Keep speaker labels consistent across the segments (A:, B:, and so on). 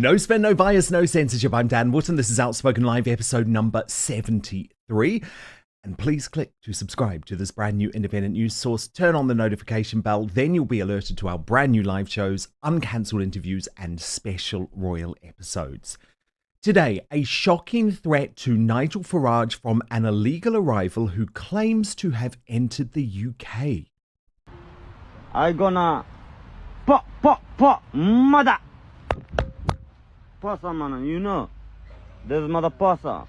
A: No spin, no bias, no censorship. I'm Dan Wootton. This is Outspoken Live episode number 73. And please click to subscribe to this brand new independent news source. Turn on the notification bell. Then you'll be alerted to our brand new live shows, uncancelled interviews, and special royal episodes. Today, a shocking threat to Nigel Farage from an illegal arrival who claims to have entered the UK.
B: I gonna mother pasa, man, you know, there's mother pasa.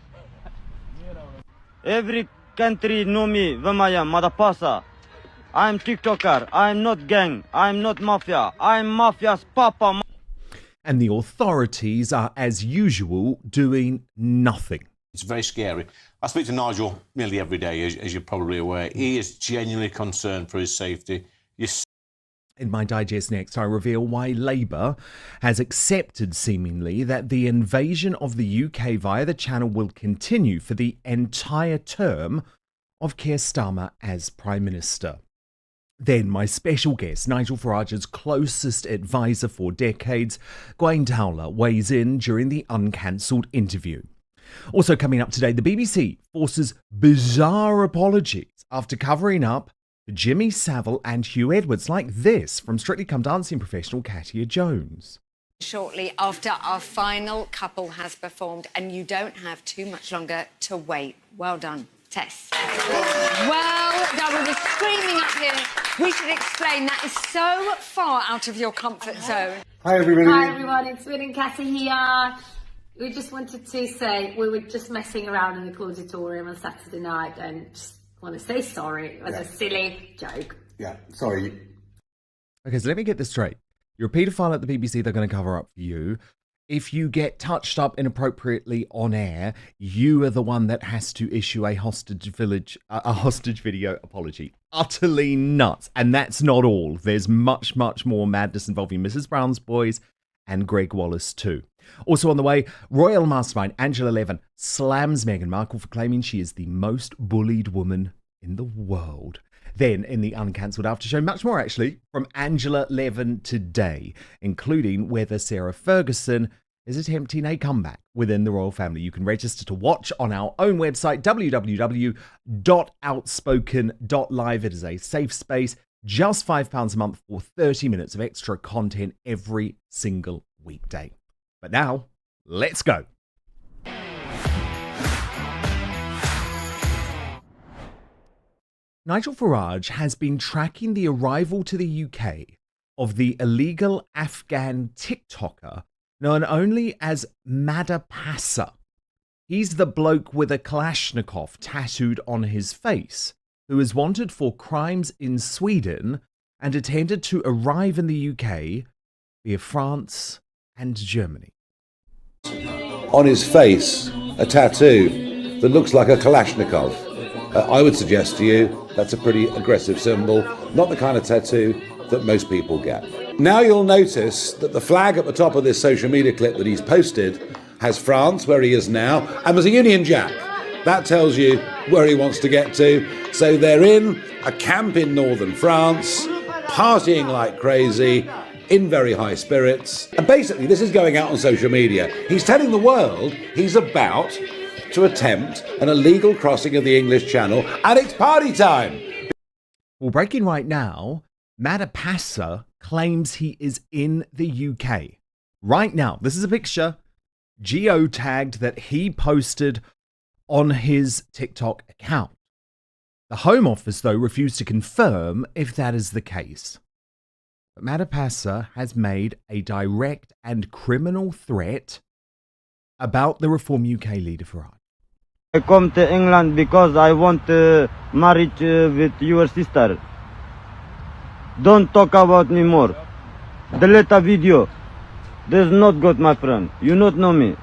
B: Every country know me, Vamaya, mother pasa. I'm TikToker, I'm not gang, I'm not mafia, I'm mafia's papa.
A: And the authorities are, as usual, doing nothing.
C: It's very scary. I speak to Nigel nearly every day, as you're probably aware. He is genuinely concerned for his safety.
A: In my digest next, I reveal why Labour has accepted, seemingly, that the invasion of the UK via the Channel will continue for the entire term of Keir Starmer as Prime Minister. Then my special guest, Nigel Farage's closest advisor for decades, Gawain Towler, weighs in during the Uncancelled Interview. Also coming up today, the BBC forces bizarre apologies after covering up Jimmy Savile and Hugh Edwards, like this from Strictly Come Dancing professional Katia Jones.
D: Shortly after our final couple has performed, and you don't have too much longer to wait. Well done, Tess. Well done. We were screaming up here. We should explain that is so far out of your comfort zone.
E: Hi everybody.
F: Hi everyone, it's Win and Cassie here. We just wanted to say we were just messing around in the auditorium on Saturday night and just want to say sorry. It was a silly joke.
E: Yeah, sorry.
A: Okay, so let me get this straight. You're a paedophile at the BBC, they're going to cover up for you. If you get touched up inappropriately on air, you are the one that has to issue a hostage video apology. Utterly nuts. And that's not all. There's much, much more madness involving Mrs. Brown's Boys and Greg Wallace too. Also on the way, Royal Mastermind Angela Levin slams Meghan Markle for claiming she is the most bullied woman in the world. Then in the Uncancelled After Show, much more actually from Angela Levin today, including whether Sarah Ferguson is attempting a comeback within the royal family. You can register to watch on our own website, www.outspoken.live. It is a safe space, just £5 a month for 30 minutes of extra content every single weekday. But now, let's go. Nigel Farage has been tracking the arrival to the UK of the illegal Afghan TikToker known only as Madapasa. He's the bloke with a Kalashnikov tattooed on his face, who is wanted for crimes in Sweden and attempted to arrive in the UK via France and Germany.
G: On his face, a tattoo that looks like a Kalashnikov. I would suggest to you that's a pretty aggressive symbol, not the kind of tattoo that most people get. Now you'll notice that the flag at the top of this social media clip that he's posted has France, where he is now, and there's a Union Jack. That tells you where he wants to get to. So they're in a camp in northern France, partying like crazy, in very high spirits. And basically this is going out on social media. He's telling the world he's about to attempt an illegal crossing of the English Channel, and it's party time.
A: Well, breaking right now, Madapasa claims he is in the UK. Right now, this is a picture geotagged that he posted on his TikTok account. The Home Office, though, refused to confirm if that is the case. But Madapasa has made a direct and criminal threat about the Reform UK leader Farage.
B: I come to England because I want to marry with your sister. Don't talk about me more. Delete a video. This is not good, my friend. You not know me.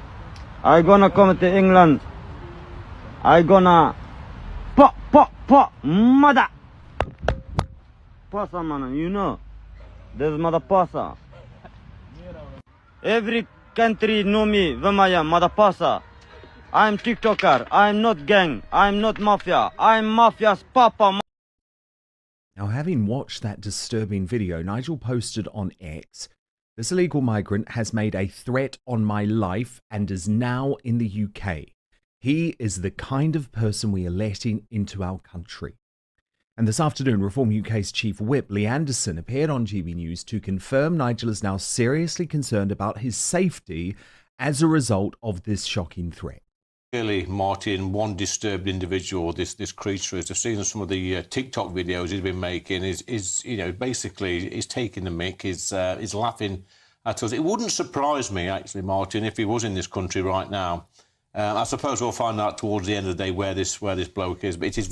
B: I gonna come to England. I gonna mother pasa, man, you know. This is mother pasa. Every country know me, Vamaya, mother pasa. I'm TikToker, I'm not gang, I'm not mafia, I'm mafia's papa.
A: Now, having watched that disturbing video, Nigel posted on X This illegal migrant has made a threat on my life and is now in the UK. He is the kind of person we are letting into our country. And this afternoon, Reform UK's chief whip, Lee Anderson, appeared on GB News to confirm Nigel is now seriously concerned about his safety as a result of this shocking threat.
C: Clearly, Martin, one disturbed individual, this creature is. I've seen some of the TikTok videos he's been making. Is basically he's taking the mick. He's laughing at us. It wouldn't surprise me actually, Martin, if he was in this country right now. I suppose we'll find out towards the end of the day where this bloke is. But it's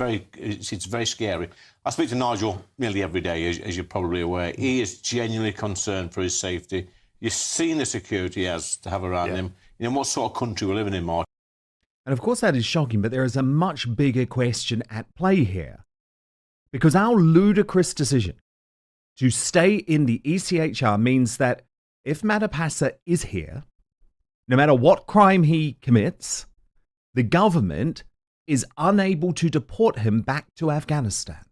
C: very scary. I speak to Nigel nearly every day, as you're probably aware. He is genuinely concerned for his safety. You've seen the security he has to have around him. You know what sort of country we're living in, Martin.
A: And of course that is shocking, but there is a much bigger question at play here. Because our ludicrous decision to stay in the ECHR means that if Madapasa is here, no matter what crime he commits, the government is unable to deport him back to Afghanistan.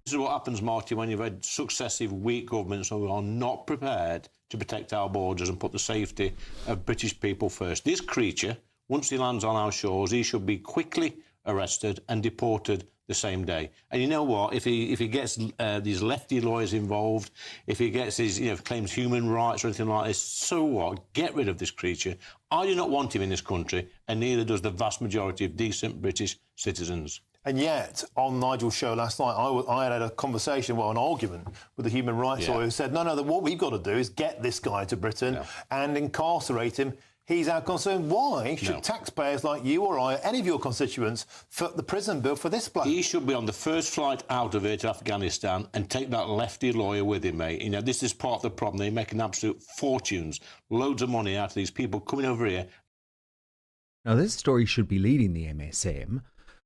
C: This is what happens, Marty, when you've had successive weak governments who are not prepared to protect our borders and put the safety of British people first. This creature, once he lands on our shores, he should be quickly arrested and deported the same day. And you know what? If he gets these lefty lawyers involved, if he gets his claims human rights or anything like this, so what? Get rid of this creature. I do not want him in this country, and neither does the vast majority of decent British citizens.
E: And yet, on Nigel's show last night, I had a conversation, an argument with the human rights lawyer who said, no, what we've got to do is get this guy to Britain and incarcerate him. He's our concern. Why should taxpayers like you or I, any of your constituents, foot the prison bill for this bloke?
C: He should be on the first flight out of here to Afghanistan and take that lefty lawyer with him, mate. You know, this is part of the problem. They're making absolute fortunes, loads of money out of these people coming over here.
A: Now, this story should be leading the MSM,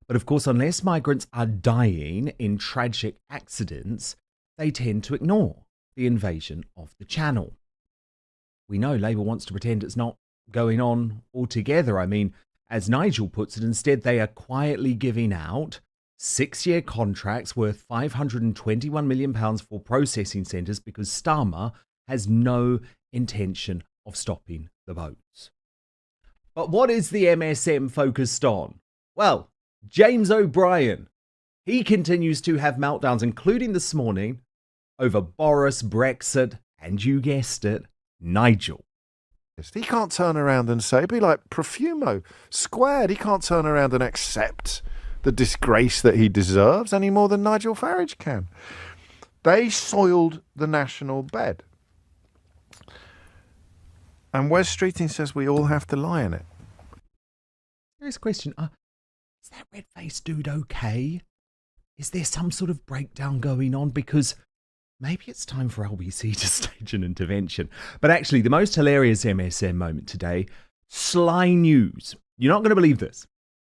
A: but of course, unless migrants are dying in tragic accidents, they tend to ignore the invasion of the Channel. We know Labour wants to pretend it's not going on altogether. I mean, as Nigel puts it, instead they are quietly giving out 6-year contracts worth £521 million for processing centres because Starmer has no intention of stopping the boats. But what is the MSM focused on? Well, James O'Brien. He continues to have meltdowns, including this morning, over Boris, Brexit, and you guessed it, Nigel.
H: He can't turn around and say, be like Profumo, squared. He can't turn around and accept the disgrace that he deserves any more than Nigel Farage can. They soiled the national bed. And Wes Streeting says we all have to lie in it.
A: Serious question. Is that red-faced dude okay? Is there some sort of breakdown going on? Because maybe it's time for LBC to stage an intervention. But actually, the most hilarious MSM moment today, Sly News. You're not going to believe this.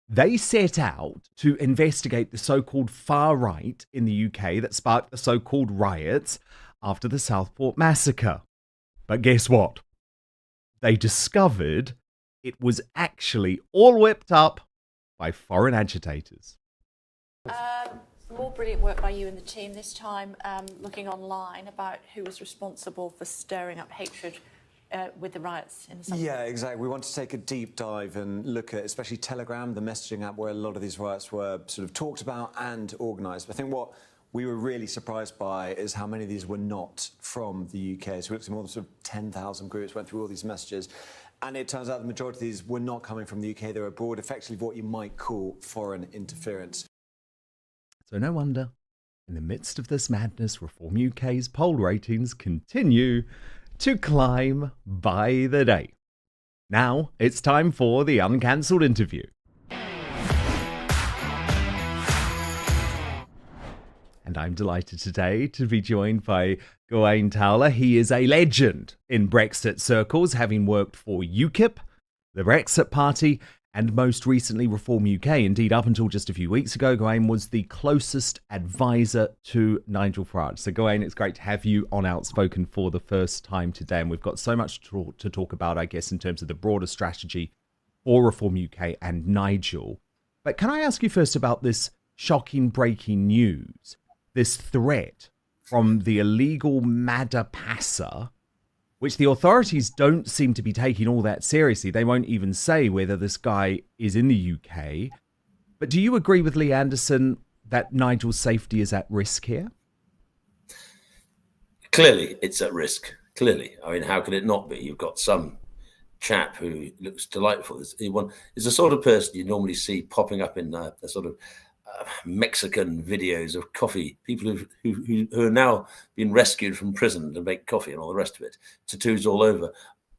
A: They set out to investigate the so-called far right in the UK that sparked the so-called riots after the Southport massacre. But guess what? They discovered it was actually all whipped up by foreign agitators.
I: More brilliant work by you and the team, this time looking online about who was responsible for stirring up hatred with the riots in the summer.
J: Yeah, exactly. We want to take a deep dive and look at especially Telegram, the messaging app where a lot of these riots were sort of talked about and organised. But I think what we were really surprised by is how many of these were not from the UK. So we looked at more than sort of 10,000 groups, went through all these messages. And it turns out the majority of these were not coming from the UK. They were abroad, effectively what you might call foreign interference.
A: So no wonder, in the midst of this madness, Reform UK's poll ratings continue to climb by the day. Now it's time for the Uncancelled Interview. And I'm delighted today to be joined by Gawain Towler. He is a legend in Brexit circles, having worked for UKIP, the Brexit Party, and most recently Reform UK. Indeed, up until just a few weeks ago, Gawain was the closest advisor to Nigel Farage. So Gawain, it's great to have you on Outspoken for the first time today. And we've got so much to talk about, I guess, in terms of the broader strategy for Reform UK and Nigel. But can I ask you first about this shocking breaking news, this threat from the illegal Madapasa, which the authorities don't seem to be taking all that seriously. They won't even say whether this guy is in the UK. But do you agree with Lee Anderson that Nigel's safety is at risk here?
K: Clearly, it's at risk. Clearly. I mean, how can it not be? You've got some chap who looks delightful. Is the sort of person you normally see popping up in the sort of Mexican videos of coffee, people who are now being rescued from prison to make coffee and all the rest of it, tattoos all over,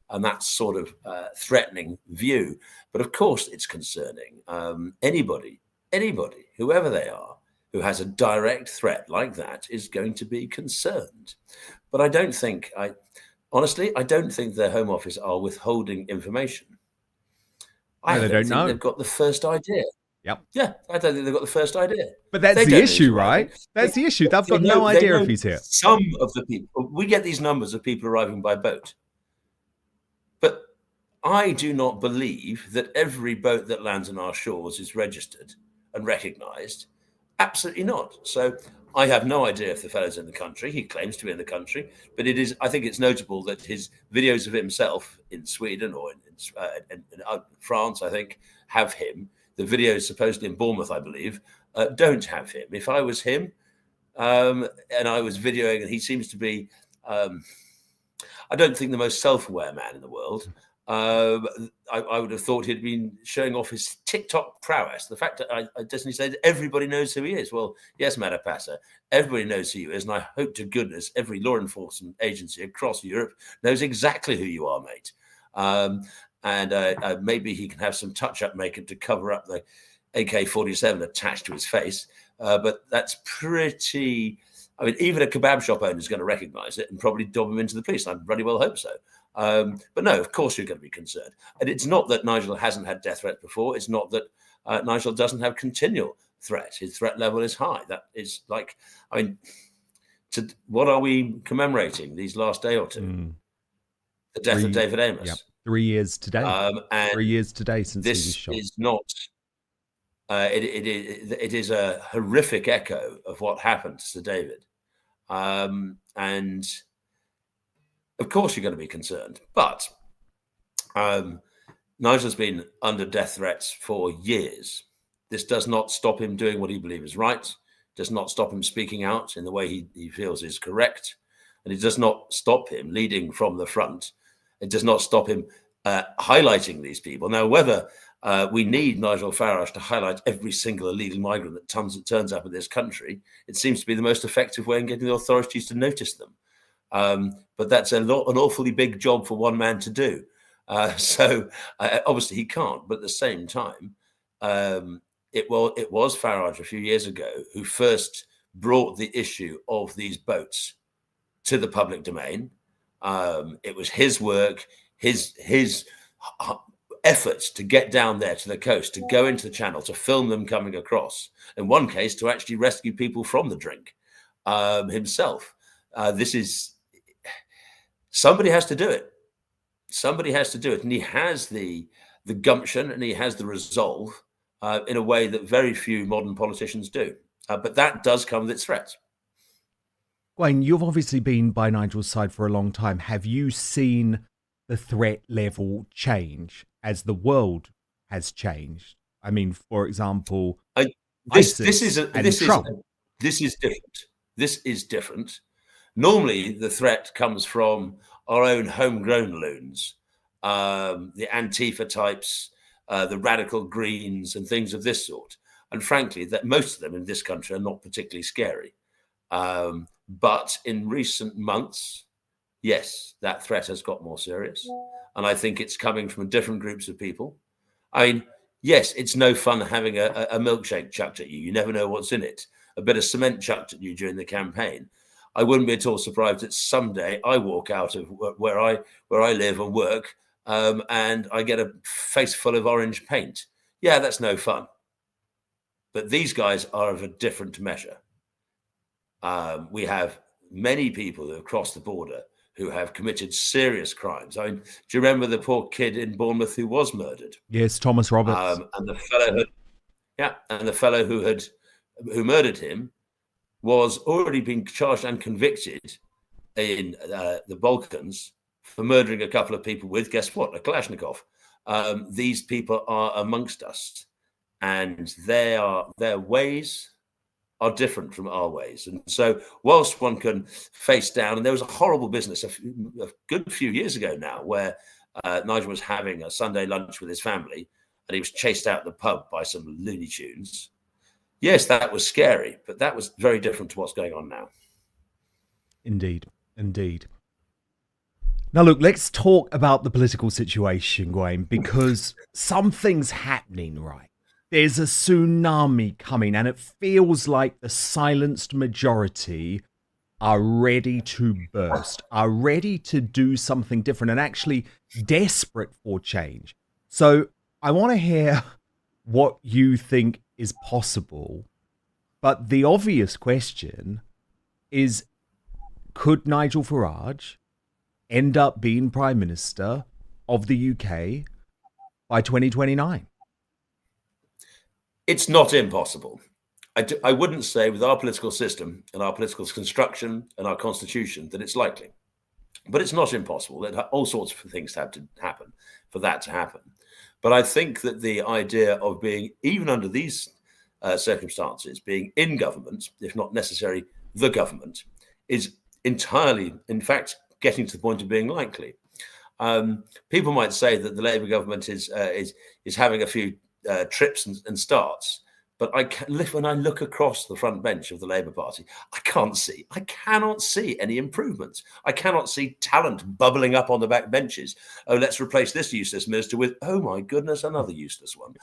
K: and that sort of threatening view. But of course, it's concerning. Anybody, whoever they are, who has a direct threat like that is going to be concerned. But I don't think, honestly, I don't think their Home Office are withholding information. I don't think they've got the first idea.
A: Yep.
K: Yeah, I don't think they've got the first idea.
A: But that's the issue, right? That's the issue. They've got no idea if he's here.
K: Some of the people, we get these numbers of people arriving by boat. But I do not believe that every boat that lands on our shores is registered and recognised. Absolutely not. So I have no idea if the fellow's in the country. He claims to be in the country, but I think it's notable that his videos of himself in Sweden or in France, I think, have him. The videos supposedly in Bournemouth, I believe, don't have him. If I was him and I was videoing, and he seems to be, I don't think the most self-aware man in the world. I would have thought he'd been showing off his TikTok prowess. The fact that Disney said everybody knows who he is. Well, yes, Matapasa, everybody knows who he is, and I hope to goodness every law enforcement agency across Europe knows exactly who you are, mate. And maybe he can have some touch-up makeup to cover up the AK-47 attached to his face. But that's pretty... I mean, even a kebab shop owner is going to recognise it and probably dob him into the police. I bloody well hope so. But no, of course you're going to be concerned. And it's not that Nigel hasn't had death threats before. It's not that Nigel doesn't have continual threats. His threat level is high. That is like, I mean, what are we commemorating these last day or two? The death of David Amos.
A: Yep. 3 years today. And 3 years today since he was shot.
K: This is not... It is a horrific echo of what happened to Sir David. And of course you're going to be concerned. But Nigel's been under death threats for years. This does not stop him doing what he believes is right, does not stop him speaking out in the way he feels is correct, and it does not stop him leading from the front. It does not stop him highlighting these people. Now, whether we need Nigel Farage to highlight every single illegal migrant that turns up in this country, it seems to be the most effective way in getting the authorities to notice them. But that's an awfully big job for one man to do. So obviously he can't. But at the same time, it was Farage a few years ago who first brought the issue of these boats to the public domain. It was his work, his efforts to get down there to the coast, to go into the channel, to film them coming across. In one case, to actually rescue people from the drink himself. Somebody has to do it. Somebody has to do it. And he has the gumption and he has the resolve in a way that very few modern politicians do. But that does come with its threats.
A: Gawain, you've obviously been by Nigel's side for a long time. Have you seen the threat level change as the world has changed? I mean, for example,
K: this is different. This is different. Normally, the threat comes from our own homegrown loons, the Antifa types, the radical Greens, and things of this sort. And frankly, that most of them in this country are not particularly scary. But in recent months, yes, that threat has got more serious. And I think it's coming from different groups of people. I mean, yes, it's no fun having a milkshake chucked at you. You never know what's in it. A bit of cement chucked at you during the campaign. I wouldn't be at all surprised that someday I walk out of where I live and work and I get a face full of orange paint. Yeah, that's no fun. But these guys are of a different measure. We have many people who have crossed the border who have committed serious crimes. I mean, do you remember the poor kid in Bournemouth who was murdered?
A: Yes, Thomas Roberts.
K: And the fellow who murdered him was already being charged and convicted in the Balkans for murdering a couple of people with, guess what, a Kalashnikov. These people are amongst us, and their ways are different from our ways. And so whilst one can face down, and there was a horrible business a good few years ago now where Nigel was having a Sunday lunch with his family and he was chased out of the pub by some Looney Tunes. Yes, that was scary, but that was very different to what's going on now.
A: Indeed, indeed. Now, look, let's talk about the political situation, Gawain, because something's happening, right? There's a tsunami coming, and it feels like the silenced majority are ready to burst, are ready to do something different, and actually desperate for change. So I want to hear what you think is possible. But the obvious question is, could Nigel Farage end up being Prime Minister of the UK by 2029?
K: It's not impossible. I wouldn't say with our political system and our political construction and our constitution that it's likely. But it's not impossible. All sorts of things have to happen for that to happen. But I think that the idea of being, even under these circumstances, being in government, if not necessarily the government, is entirely, in fact, getting to the point of being likely. People might say that the Labour government is having a few trips and starts, but when I look across the front bench of the Labour Party, I cannot see any improvements. I cannot see talent bubbling up on the back benches. Oh, let's replace this useless minister with, oh my goodness, another useless one.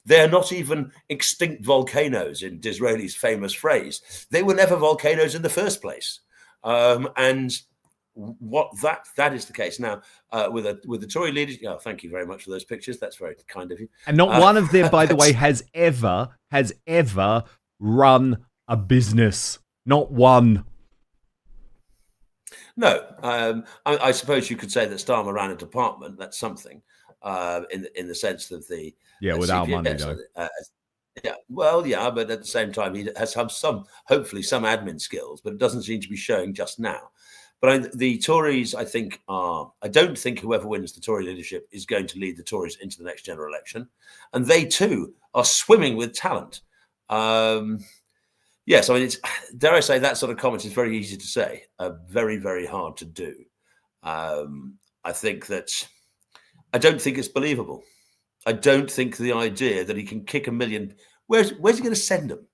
K: They're not even extinct volcanoes, in Disraeli's famous phrase. They were never volcanoes in the first place. And what that is the case now with the Tory leaders. Oh, thank you very much for those pictures. That's very kind of you.
A: And not one of them, by the way, has ever run a business. Not one.
K: No, I suppose you could say that Starmer ran a department. That's something in the sense of the
A: without
K: CPS,
A: money though.
K: But at the same time, he has hopefully some admin skills, but it doesn't seem to be showing just now. But the Tories, I don't think whoever wins the Tory leadership is going to lead the Tories into the next general election. And they too are swimming with talent. Yes, I mean, dare I say, that sort of comment is very easy to say, very, very hard to do. I don't think it's believable. I don't think the idea that he can kick 1 million, where's he going to send them?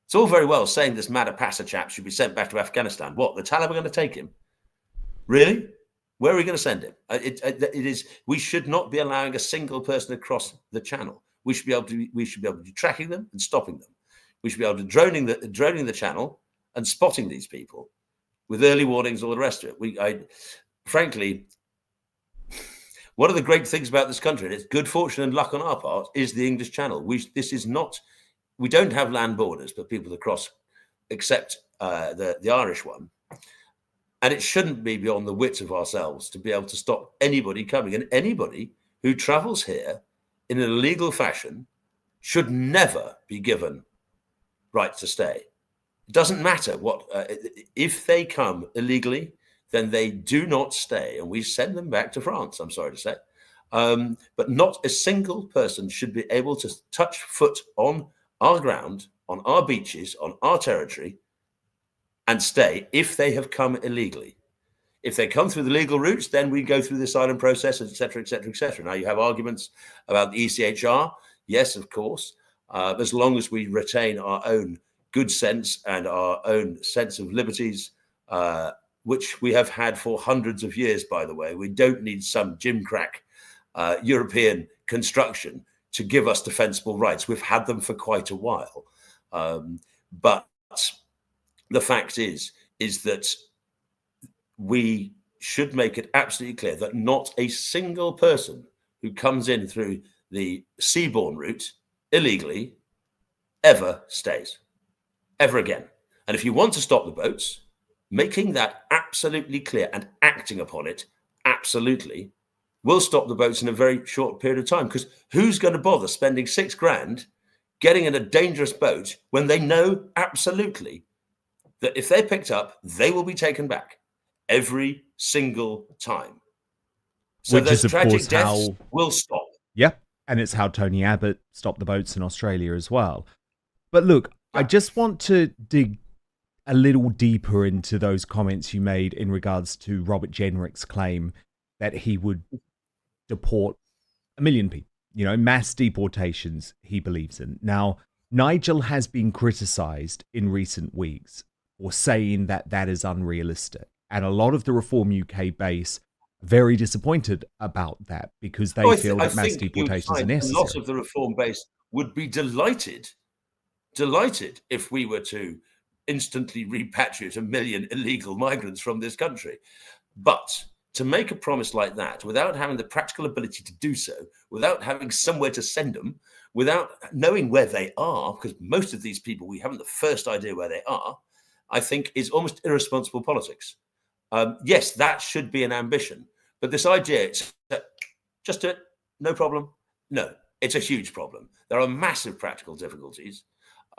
K: It's all very well saying this Madapasa chap should be sent back to Afghanistan. What, the Taliban are going to take him? Really? Where are we going to send him? It is. We should not be allowing a single person across the channel. We should be able to be tracking them and stopping them. We should be able to droning the channel and spotting these people with early warnings, all the rest of it. Frankly, one of the great things about this country, and it's good fortune and luck on our part, is the English Channel. We don't have land borders for people to cross, except the Irish one. And it shouldn't be beyond the wits of ourselves to be able to stop anybody coming. And anybody who travels here in an illegal fashion should never be given right to stay. It doesn't matter what, if they come illegally, then they do not stay. And we send them back to France, I'm sorry to say. But not a single person should be able to touch foot on our ground, on our beaches, on our territory, and stay if they have come illegally. If they come through the legal routes, then we go through the asylum process, etc., etc., etc. Now, you have arguments about the ECHR. Yes, of course, as long as we retain our own good sense and our own sense of liberties, which we have had for hundreds of years, by the way. We don't need some gimcrack European construction to give us defensible rights. We've had them for quite a while. But the fact is that we should make it absolutely clear that not a single person who comes in through the seaborne route illegally ever stays, ever again. And if you want to stop the boats, making that absolutely clear and acting upon it absolutely will stop the boats in a very short period of time. Because who's going to bother spending $6,000 getting in a dangerous boat when they know absolutely that if they're picked up, they will be taken back? every single time. So
A: Which
K: those
A: is, of
K: tragic
A: course,
K: deaths will stop.
A: Yeah, and it's how Tony Abbott stopped the boats in Australia as well. But look, I just want to dig a little deeper into those comments you made in regards to Robert Jenrick's claim that he would deport 1 million people. You know, mass deportations he believes in. Now, Nigel has been criticised in recent weeks for saying that that is unrealistic. And a lot of the Reform UK base are very disappointed about that because they feel that mass deportations are necessary.
K: A lot of the Reform base would be delighted if we were to instantly repatriate 1 million illegal migrants from this country. But to make a promise like that without having the practical ability to do so, without having somewhere to send them, without knowing where they are, because most of these people, we haven't the first idea where they are, I think is almost irresponsible politics. Yes, that should be an ambition. But this idea, it's just do it, no problem. No, it's a huge problem. There are massive practical difficulties.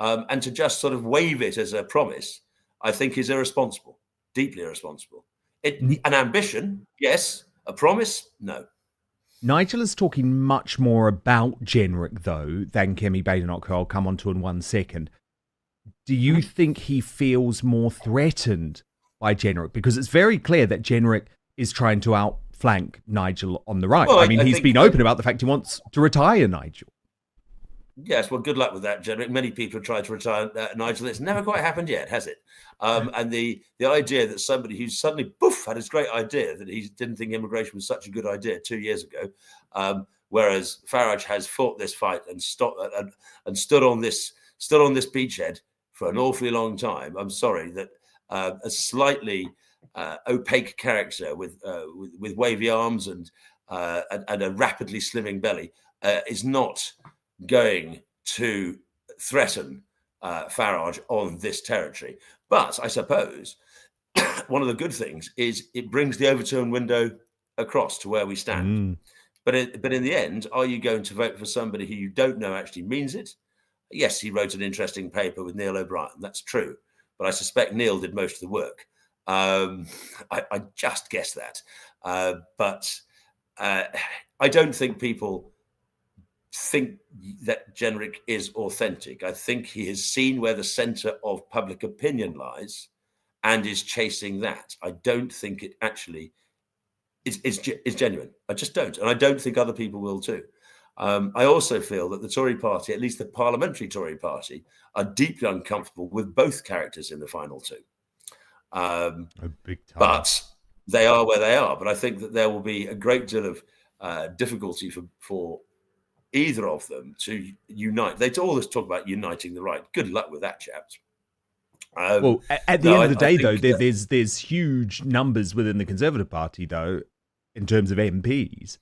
K: And to just sort of wave it as a promise, I think is irresponsible, deeply irresponsible. An ambition, yes. A promise, no.
A: Nigel is talking much more about Jenrick, though, than Kemi Badenoch, who I'll come on to in 1 second. Do you think he feels more threatened by Jenrick? Because it's very clear that Jenrick is trying to outflank Nigel on the right.
K: Well,
A: I mean, he's been open about the fact he wants to retire Nigel.
K: Yes, well, good luck with that, Jenrick. Many people have tried to retire Nigel. It's never quite happened yet, has it? And the idea that somebody who's suddenly, poof, had this great idea that he didn't think immigration was such a good idea 2 years ago, whereas Farage has fought this fight and stood on this beachhead for an awfully long time. I'm sorry that a slightly opaque character with wavy arms and a rapidly slimming belly is not going to threaten Farage on this territory. But I suppose one of the good things is it brings the overturn window across to where we stand. But in the end, are you going to vote for somebody who you don't know actually means it? Yes, he wrote an interesting paper with Neil O'Brien. That's true. But I suspect Neil did most of the work. I just guess that. But I don't think people think that Jenrick is authentic. I think he has seen where the centre of public opinion lies and is chasing that. I don't think it actually is genuine. I just don't. And I don't think other people will too. I also feel that the Tory party, at least the parliamentary Tory party, are deeply uncomfortable with both characters in the final two. But they are where they are. But I think that there will be a great deal of difficulty for either of them to unite. They always talk about uniting the right. Good luck with that, chaps.
A: Well, at the end of the day, though, there's huge numbers within the Conservative Party, though, in terms of MPs,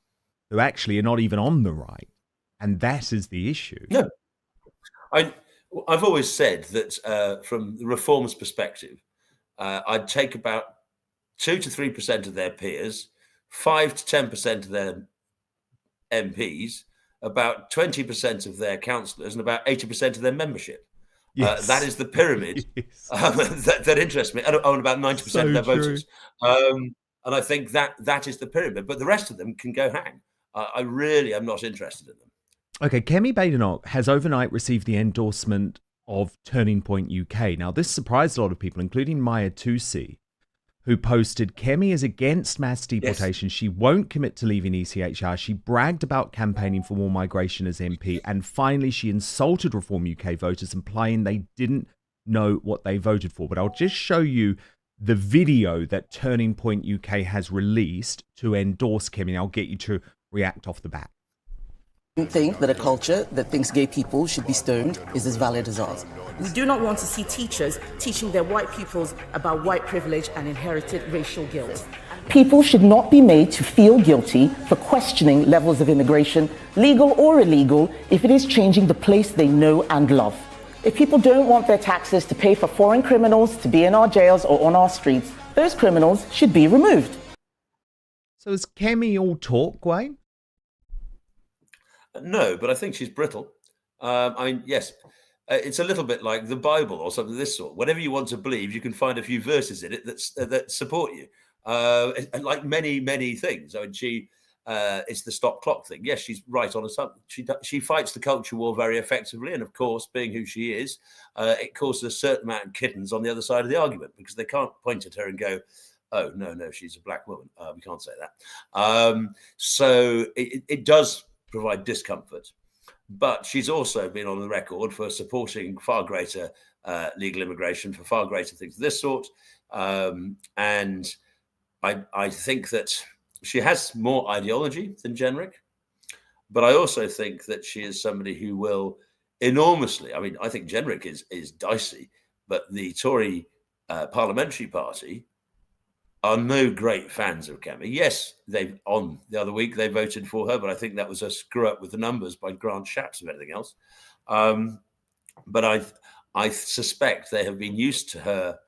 A: who actually are not even on the right. And that is the issue.
K: No. I've always said that from the Reform's perspective, I'd take about 2 to 3% of their peers, 5 to 10% of their MPs, about 20% of their councillors, and about 80% of their membership.
A: Yes.
K: That is the pyramid that interests me. And about 90% of their voters. And I think that is the pyramid. But the rest of them can go hang. I really am not interested in them.
A: Okay, Kemi Badenoch has overnight received the endorsement of Turning Point UK. Now, this surprised a lot of people, including Maya Tusi, who posted, Kemi is against mass deportation. Yes. She won't commit to leaving ECHR. She bragged about campaigning for more migration as MP. And finally, she insulted Reform UK voters, implying they didn't know what they voted for. But I'll just show you the video that Turning Point UK has released to endorse Kemi. I'll get you to react off the bat.
L: I think that a culture that thinks gay people should be stoned is as valid as ours.
M: We do not want to see teachers teaching their white pupils about white privilege and inherited racial guilt.
L: People should not be made to feel guilty for questioning levels of immigration, legal or illegal, if it is changing the place they know and love. If people don't want their taxes to pay for foreign criminals to be in our jails or on our streets, those criminals should be removed.
A: So is Kemi all talk, Gawain?
K: No, but I think she's brittle. I mean, yes, it's a little bit like the Bible or something of this sort. Whatever you want to believe, you can find a few verses in it that support you. And like many things. I mean, it's the stop clock thing. Yes, she's right on something. She fights the culture war very effectively, and of course, being who she is, it causes a certain amount of kittens on the other side of the argument, because they can't point at her and go, "Oh no, she's a black woman." We can't say that. So it does provide discomfort, but she's also been on the record for supporting far greater legal immigration, for far greater things of this sort, and I think that she has more ideology than Jenrick, but I also think that she is somebody who will enormously. I mean, I think Jenrick is dicey, but the Tory parliamentary party are no great fans of Kemi. Yes, on the other week they voted for her, but I think that was a screw up with the numbers by Grant Shapps, if anything else. But I suspect they have been used to her.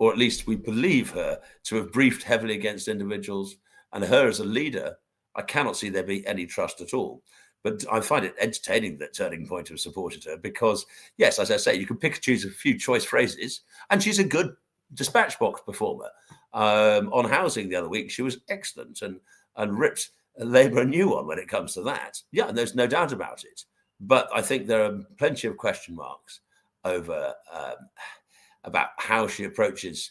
K: Or at least we believe her to have briefed heavily against individuals, and her as a leader, I cannot see there be any trust at all. But I find it entertaining that Turning Point have supported her because, yes, as I say, you can pick and choose a few choice phrases, and she's a good dispatch box performer. On housing the other week, she was excellent and ripped Labour a new one when it comes to that. Yeah, and there's no doubt about it. But I think there are plenty of question marks over about how she approaches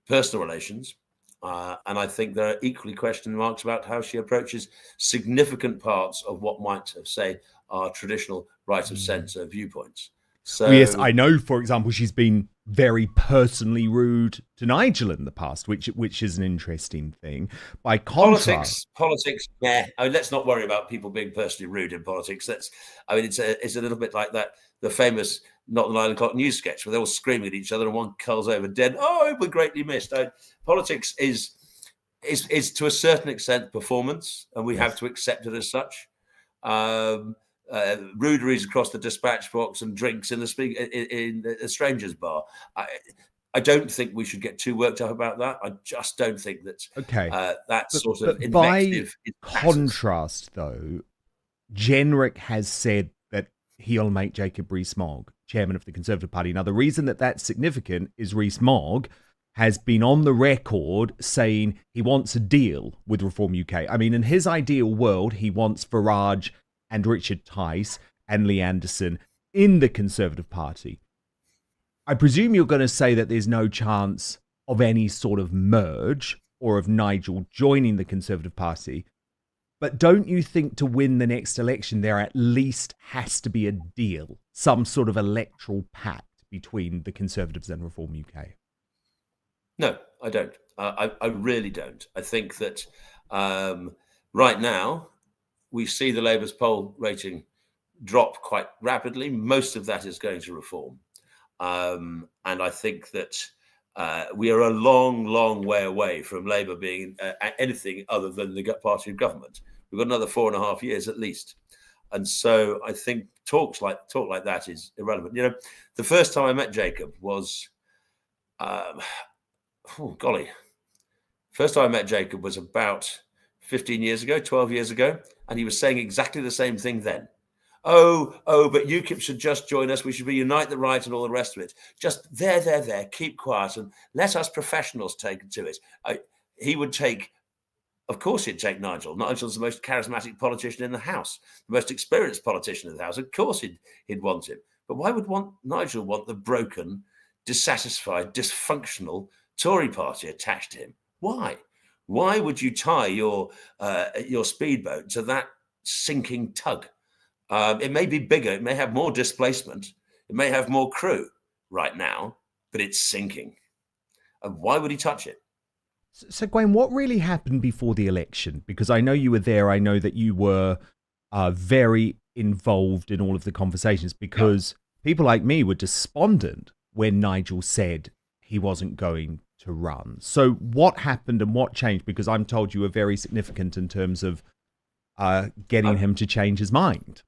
K: personal relations. And I think there are equally question marks about how she approaches significant parts of what might say are traditional right of centre viewpoints. So,
A: well, yes, I know, for example, she's been very personally rude to Nigel in the past, which is an interesting thing. By contrast,
K: politics, yeah. I mean, let's not worry about people being personally rude in politics. It's a little bit like that, the famous Not the 9 o'clock news sketch where they're all screaming at each other and one curls over dead. Oh, we're greatly missed. Politics is to a certain extent performance, and we have to accept it as such. Ruderies across the dispatch box and drinks in a stranger's bar. I don't think we should get too worked up about that. I just don't think that that sort of invective.
A: By contrast, though, Jenrick has said that he'll make Jacob Rees-Mogg chairman of the Conservative Party. Now, the reason that that's significant is Rees-Mogg has been on the record saying he wants a deal with Reform UK. I mean, in his ideal world, he wants Farage and Richard Tice and Lee Anderson in the Conservative Party. I presume you're going to say that there's no chance of any sort of merge or of Nigel joining the Conservative Party. But don't you think to win the next election, there at least has to be a deal, some sort of electoral pact between the Conservatives and Reform UK?
K: No, I don't. I really don't. I think that right now we see the Labour's poll rating drop quite rapidly. Most of that is going to Reform. And I think that we are a long, long way away from Labour being anything other than the party of government. We've got another 4.5 years at least. And so I think talk like that is irrelevant. You know, the first time I met Jacob was, first time I met Jacob was about 15 years ago, 12 years ago. And he was saying exactly the same thing then. Oh, but UKIP should just join us. We should unite the right and all the rest of it. Just there, keep quiet and let us professionals take to it. He would take, of course he'd take Nigel. Nigel's the most charismatic politician in the House, the most experienced politician in the House. Of course he'd want him. But why would Nigel want the broken, dissatisfied, dysfunctional Tory party attached to him? Why? Why would you tie your speedboat to that sinking tug? It may be bigger, it may have more displacement, it may have more crew right now, but it's sinking. And why would he touch it?
A: So, Gawain, what really happened before the election? Because I know you were there. I know that you were very involved in all of the conversations because people like me were despondent when Nigel said he wasn't going to run. So what happened and what changed? Because I'm told you were very significant in terms of getting him to change his mind.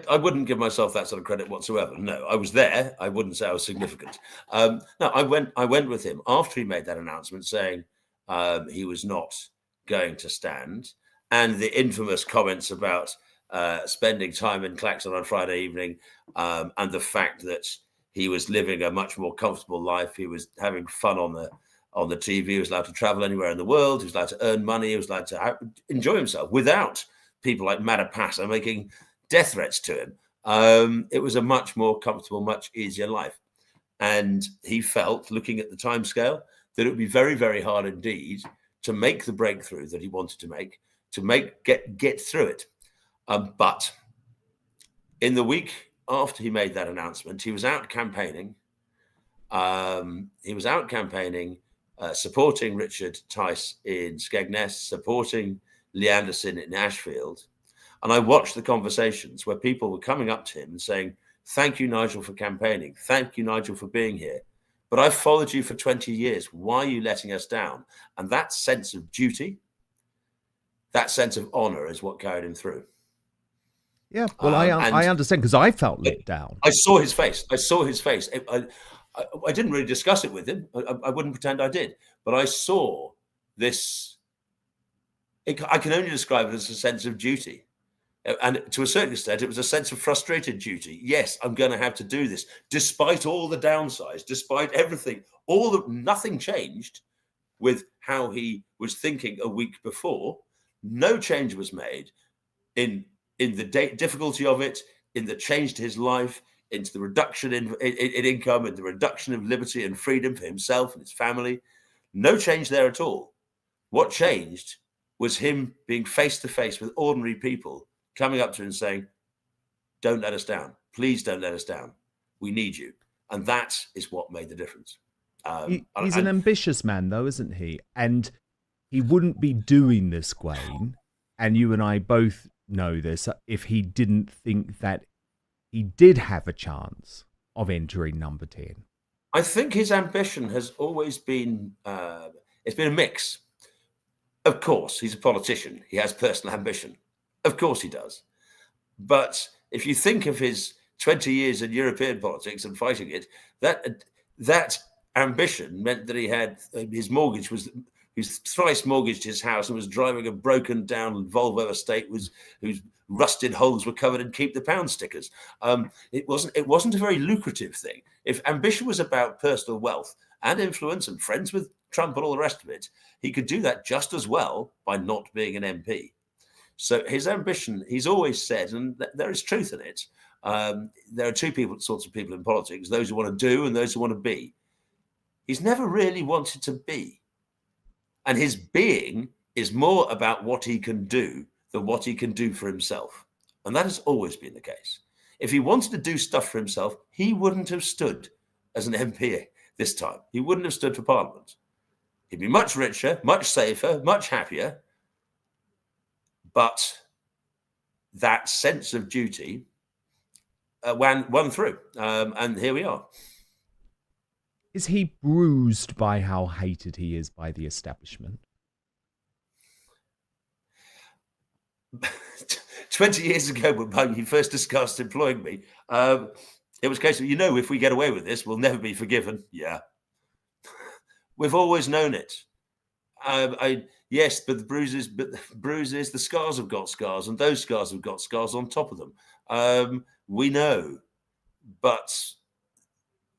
K: I wouldn't give myself that sort of credit whatsoever. No, I was there. I wouldn't say I was significant. No, I went with him after he made that announcement saying he was not going to stand, and the infamous comments about spending time in Claxon on Friday evening, and the fact that he was living a much more comfortable life. He was having fun on on the TV. He was allowed to travel anywhere in the world. He was allowed to earn money. He was allowed to enjoy himself without people like Madapasa making death threats to him. It was a much more comfortable, much easier life. And he felt, looking at the timescale, that it would be very, very hard indeed to make the breakthrough that he wanted to make, get through it. But in the week after he made that announcement, he was out campaigning. Supporting Richard Tice in Skegness, supporting Lee Anderson in Ashfield. And I watched the conversations where people were coming up to him and saying, "Thank you, Nigel, for campaigning. Thank you, Nigel, for being here. But I've followed you for 20 years. Why are you letting us down?" And that sense of duty, that sense of honour is what carried him through.
A: Yeah, well, I understand, because I felt let down.
K: I saw his face. I didn't really discuss it with him. I wouldn't pretend I did. But I saw this. I can only describe it as a sense of duty. And to a certain extent, it was a sense of frustrated duty. Yes, I'm going to have to do this, despite all the downsides, despite everything. Nothing changed with how he was thinking a week before. No change was made in the difficulty of it, in the change to his life, into the reduction in income, and the reduction of liberty and freedom for himself and his family. No change there at all. What changed was him being face to face with ordinary people, coming up to him and saying, "Don't let us down. Please don't let us down. We need you." And that is what made the difference.
A: He's an ambitious man, though, isn't he? And he wouldn't be doing this, Gawain, and you and I both know this, if he didn't think that he did have a chance of entering number 10.
K: I think his ambition has always been, it's been a mix. Of course, he's a politician. He has personal ambition. Of course he does. But if you think of his 20 years in European politics and fighting it, that ambition meant that he had his mortgage was, he's thrice mortgaged his house and was driving a broken down Volvo estate whose rusted holes were covered in keep the pound stickers. It wasn't a very lucrative thing. If ambition was about personal wealth and influence and friends with Trump and all the rest of it, he could do that just as well by not being an MP. So his ambition, he's always said, and there is truth in it, there are sorts of people in politics, those who want to do and those who want to be. He's never really wanted to be. And his being is more about what he can do than what he can do for himself. And that has always been the case. If he wanted to do stuff for himself, he wouldn't have stood as an MP this time. He wouldn't have stood for Parliament. He'd be much richer, much safer, much happier. But that sense of duty won through. And here we are.
A: Is he bruised by how hated he is by the establishment?
K: 20 years ago, when he first discussed employing me, it was a case of, if we get away with this, we'll never be forgiven. Yeah. We've always known it. Yes, but the bruises, the scars have got scars, and those scars have got scars on top of them. We know, but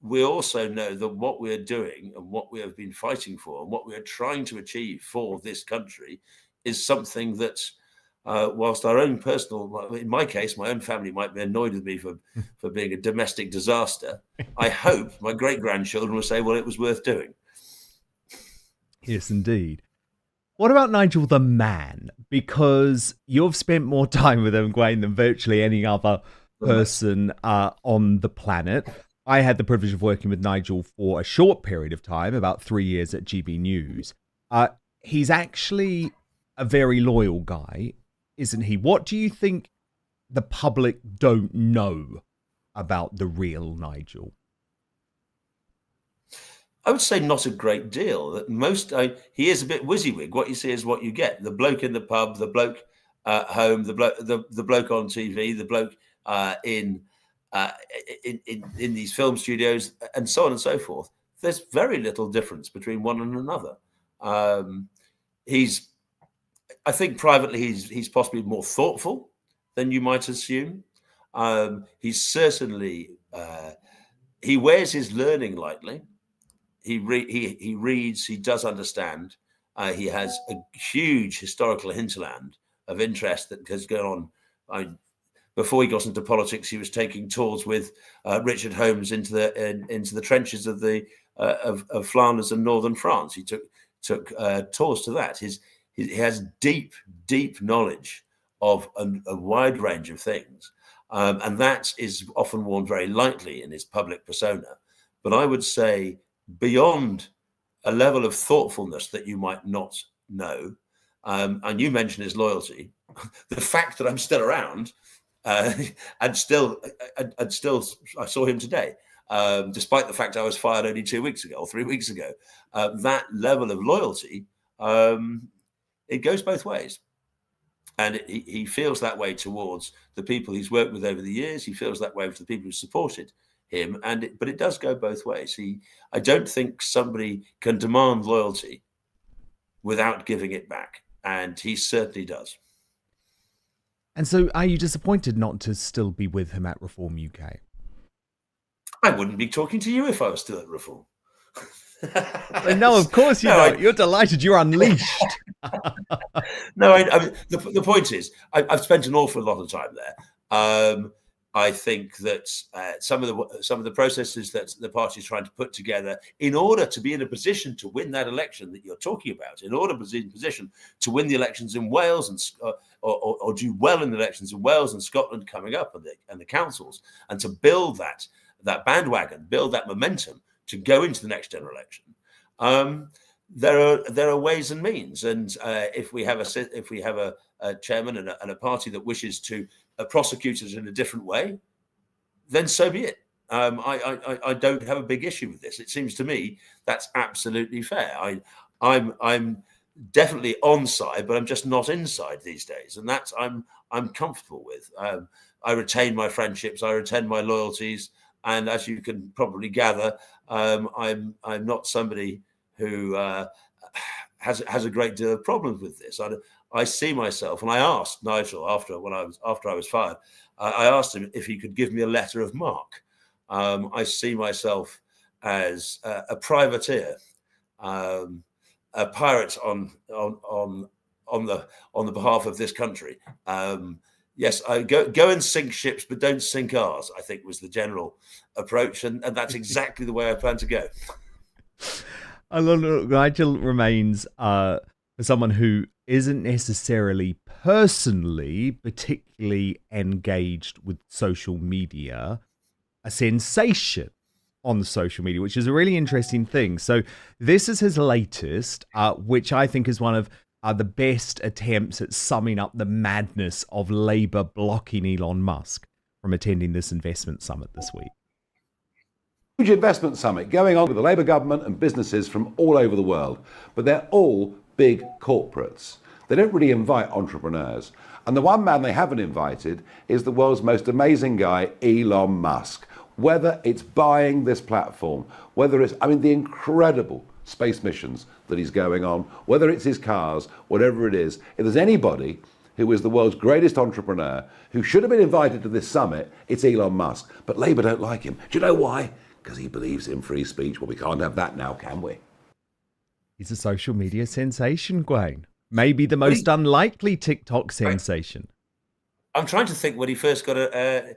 K: we also know that what we're doing and what we have been fighting for and what we are trying to achieve for this country is something that, whilst our own personal, in my case, my own family might be annoyed with me for being a domestic disaster, I hope my great-grandchildren will say, well, it was worth doing.
A: Yes, indeed. What about Nigel the man? Because you've spent more time with him, Gawain, than virtually any other person on the planet. I had the privilege of working with Nigel for a short period of time, about 3 years at GB News. He's actually a very loyal guy, isn't he? What do you think the public don't know about the real Nigel?
K: I would say not a great deal. That he is a bit WYSIWYG. What you see is what you get. The bloke in the pub, the bloke at home, the bloke on TV, the bloke in these film studios, and so on and so forth. There's very little difference between one and another. I think privately he's possibly more thoughtful than you might assume. He's certainly he wears his learning lightly. he reads, he does understand. He has a huge historical hinterland of interest that has gone on. Before he got into politics, he was taking tours with Richard Holmes into the trenches of of Flanders and northern France. He took tours to that. He has deep knowledge of a wide range of things, and that is often worn very lightly in his public persona. But I would say beyond a level of thoughtfulness that you might not know, and you mentioned his loyalty, the fact that I'm still around, and still I saw him today, despite the fact I was fired only 2 weeks ago or 3 weeks ago. That level of loyalty, it goes both ways. And he feels that way towards the people he's worked with over the years. He feels that way for the people who supported him. But it does go both ways. I don't think somebody can demand loyalty without giving it back. And he certainly does.
A: And so are you disappointed not to still be with him at Reform UK?
K: I wouldn't be talking to you if I was still at Reform.
A: No, of course you're not. You're delighted. You're unleashed.
K: No, the point is, I've spent an awful lot of time there. I think that some of the processes that the party is trying to put together in order to be in a position to win that election that you're talking about, in order to be in a position to win the elections in Wales and or do well in the elections in Wales and Scotland coming up and the councils, and to build that bandwagon, build that momentum to go into the next general election. There are ways and means, and if we have a chairman and a party that wishes to prosecute it in a different way, then so be it. I don't have a big issue with this. It seems to me that's absolutely fair. I'm definitely on side, but I'm just not inside these days, and that's I'm comfortable with. I retain my friendships, I retain my loyalties, and as you can probably gather, I'm not somebody who has a great deal of problems with this. I see myself, and I asked Nigel after I was fired. I asked him if he could give me a letter of marque. I see myself as a privateer, a pirate on the behalf of this country. Yes, I go and sink ships, but don't sink ours, I think was the general approach, and that's exactly the way I plan to go.
A: Nigel remains someone who isn't necessarily personally particularly engaged with social media, a sensation on the social media, which is a really interesting thing. So this is his latest, which I think is one of the best attempts at summing up the madness of Labour blocking Elon Musk from attending this investment summit this week.
G: Huge investment summit going on with the Labour government and businesses from all over the world, but they're all big corporates. They don't really invite entrepreneurs. And the one man they haven't invited is the world's most amazing guy, Elon Musk. Whether it's buying this platform, whether it's, the incredible space missions that he's going on, whether it's his cars, whatever it is, if there's anybody who is the world's greatest entrepreneur who should have been invited to this summit, it's Elon Musk. But Labour don't like him. Do you know why? Because he believes in free speech. Well, we can't have that now, can we?
A: He's a social media sensation, Gawain. Maybe the most unlikely TikTok sensation.
K: I'm trying to think when he first got a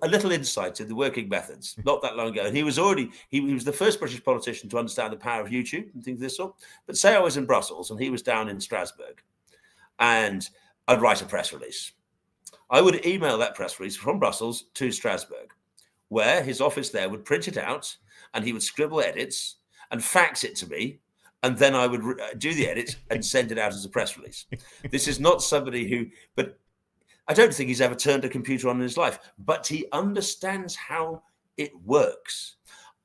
K: little insight into the working methods, not that long ago. And he was the first British politician to understand the power of YouTube and things of this sort. But say I was in Brussels and he was down in Strasbourg, and I'd write a press release. I would email that press release from Brussels to Strasbourg, where his office there would print it out, and he would scribble edits and fax it to me, and then I would do the edits and send it out as a press release. This is not somebody but I don't think he's ever turned a computer on in his life, but he understands how it works.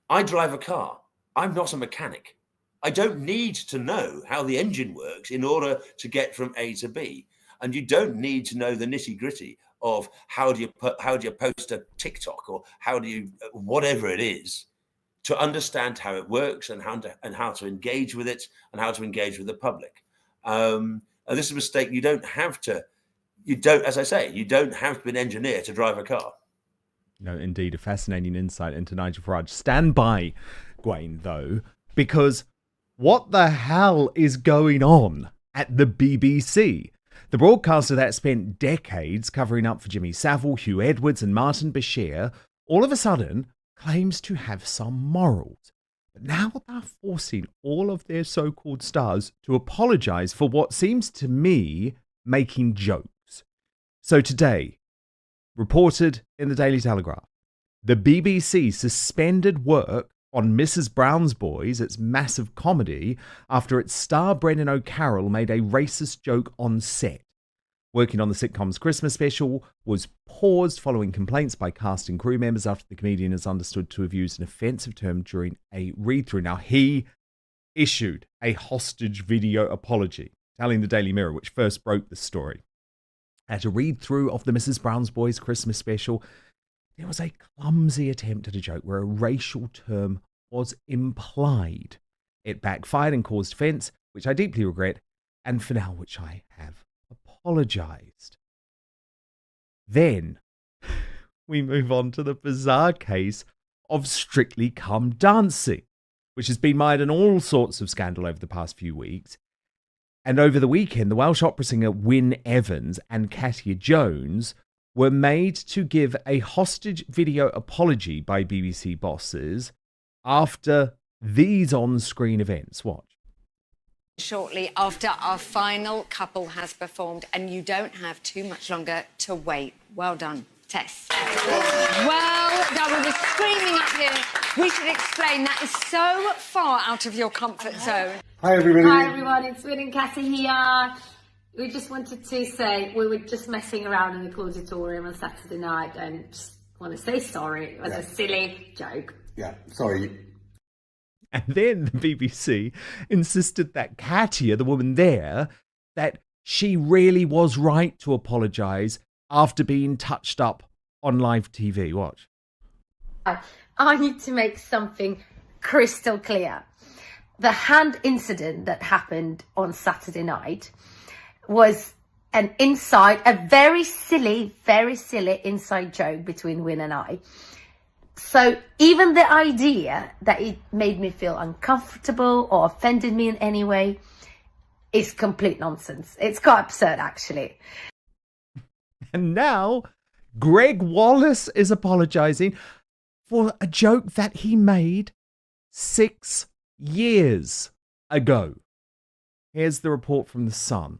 K: I drive a car. I'm not a mechanic. I don't need to know how the engine works in order to get from A to B. And you don't need to know the nitty-gritty of how do you post a TikTok or how do you whatever it is to understand how it works and how to engage with it and how to engage with the public. And this is a mistake. You don't have to be an engineer to drive a car.
A: No, indeed, a fascinating insight into Nigel Farage. Stand by Gawain, though, because what the hell is going on at the BBC? The broadcaster that spent decades covering up for Jimmy Savile, Hugh Edwards and Martin Bashir all of a sudden claims to have some morals. But now they're forcing all of their so-called stars to apologise for what seems to me making jokes. So today, reported in the Daily Telegraph, the BBC suspended work on Mrs. Brown's Boys, its massive comedy, after its star Brendan O'Carroll made a racist joke on set. Working on the sitcom's Christmas special was paused following complaints by cast and crew members after the comedian is understood to have used an offensive term during a read-through. Now, he issued a hostage video apology, telling the Daily Mirror, which first broke the story. At a read-through of the Mrs. Brown's Boys Christmas special, there was a clumsy attempt at a joke where a racial term was implied. It backfired and caused offence, which I deeply regret, and for now, which I have apologised. Then we move on to the bizarre case of Strictly Come Dancing, which has been mired in all sorts of scandal over the past few weeks. And over the weekend, the Welsh opera singer Wyn Evans and Katia Jones were made to give a hostage video apology by BBC bosses after these on-screen events. Watch.
D: Shortly after our final couple has performed, and you don't have too much longer to wait. Well done, Tess. Well done. We were screaming up here. We should explain that is so far out of your comfort zone.
N: Hi, everybody.
F: Hi, everyone. It's Wyn and Cassie here. We just wanted to say we were just messing around in the auditorium on Saturday night and just want to say sorry. It was a silly joke.
N: Yeah, sorry.
A: And then the BBC insisted that Katia, the woman there, that she really was right to apologise after being touched up on live TV. Watch.
F: I need to make something crystal clear. The hand incident that happened on Saturday night was a very silly inside joke between Wyn and I. So even the idea that it made me feel uncomfortable or offended me in any way is complete nonsense. It's quite absurd, actually.
A: And now Greg Wallace is apologising for a joke that he made 6 years ago. Here's the report from The Sun.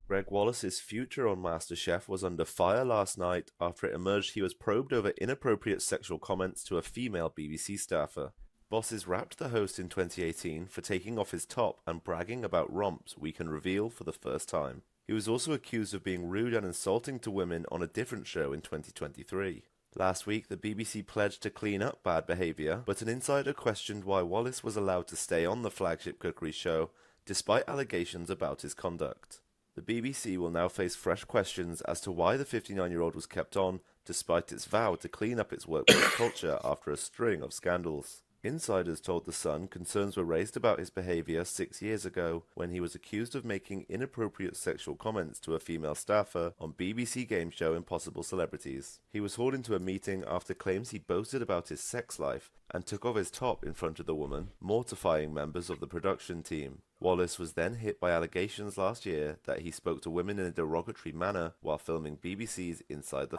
O: Greg Wallace's future on MasterChef was under fire last night after it emerged he was probed over inappropriate sexual comments to a female BBC staffer. Bosses rapped the host in 2018 for taking off his top and bragging about romps we can reveal for the first time. He was also accused of being rude and insulting to women on a different show in 2023. Last week, the BBC pledged to clean up bad behaviour, but an insider questioned why Wallace was allowed to stay on the flagship cookery show despite allegations about his conduct. The BBC will now face fresh questions as to why the 59-year-old was kept on, despite its vow to clean up its workplace culture after a string of scandals. Insiders told The Sun concerns were raised about his behaviour 6 years ago when he was accused of making inappropriate sexual comments to a female staffer on BBC game show Impossible Celebrities. He was hauled into a meeting after claims he boasted about his sex life and took off his top in front of the woman, mortifying members of the production team. Wallace was then hit by allegations last year that he spoke to women in a derogatory manner while filming BBC's Inside the...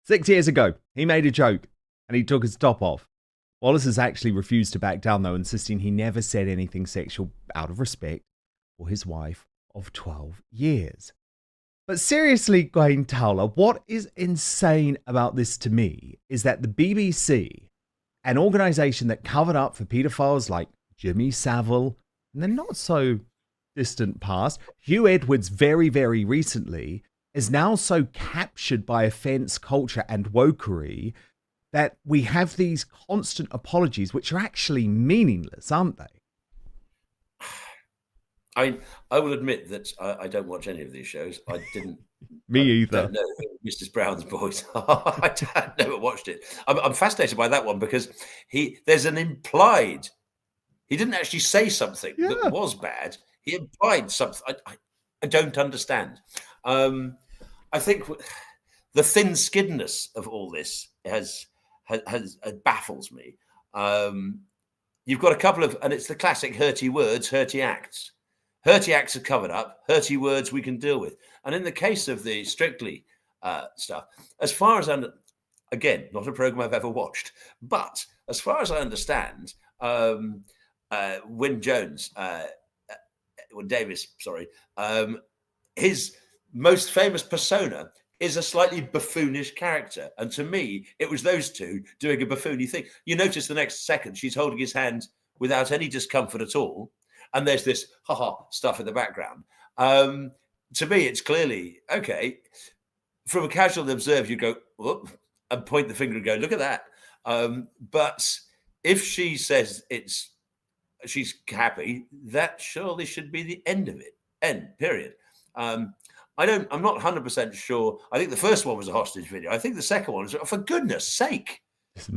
A: 6 years ago, he made a joke and he took his top off. Wallace has actually refused to back down, though, insisting he never said anything sexual out of respect for his wife of 12 years. But seriously, Gawain Towler, what is insane about this to me is that the BBC, an organisation that covered up for paedophiles like Jimmy Savile, and the not so distant past, Hugh Edwards very, very recently, is now so captured by offence culture and wokery that we have these constant apologies, which are actually meaningless, aren't they?
K: I will admit that I don't watch any of these shows. I didn't.
A: Me either.
K: I don't know Mrs. Brown's Boys. I never watched it. I'm fascinated by that one because there's an implied. He didn't actually say something that was bad. He implied something. I don't understand. I think the thin-skinnedness of all this baffles me. you've got a couple of, and it's the classic hurty words, hurty acts. Hurty acts are covered up. Hurty words we can deal with. And in the case of the Strictly stuff, as far as again, not a program I've ever watched, but as far as I understand, Wyn Davis, sorry, his most famous persona is a slightly buffoonish character. And to me, it was those two doing a buffoony thing. You notice the next second, she's holding his hand without any discomfort at all. And there's this ha-ha stuff in the background. To me, it's clearly, okay, from a casual observer, you go, whoop, and point the finger and go, look at that. But if she says she's happy, that surely should be the end of it. End, period. I'm not 100% sure. I think the first one was a hostage video. I think the second one is, for goodness sake,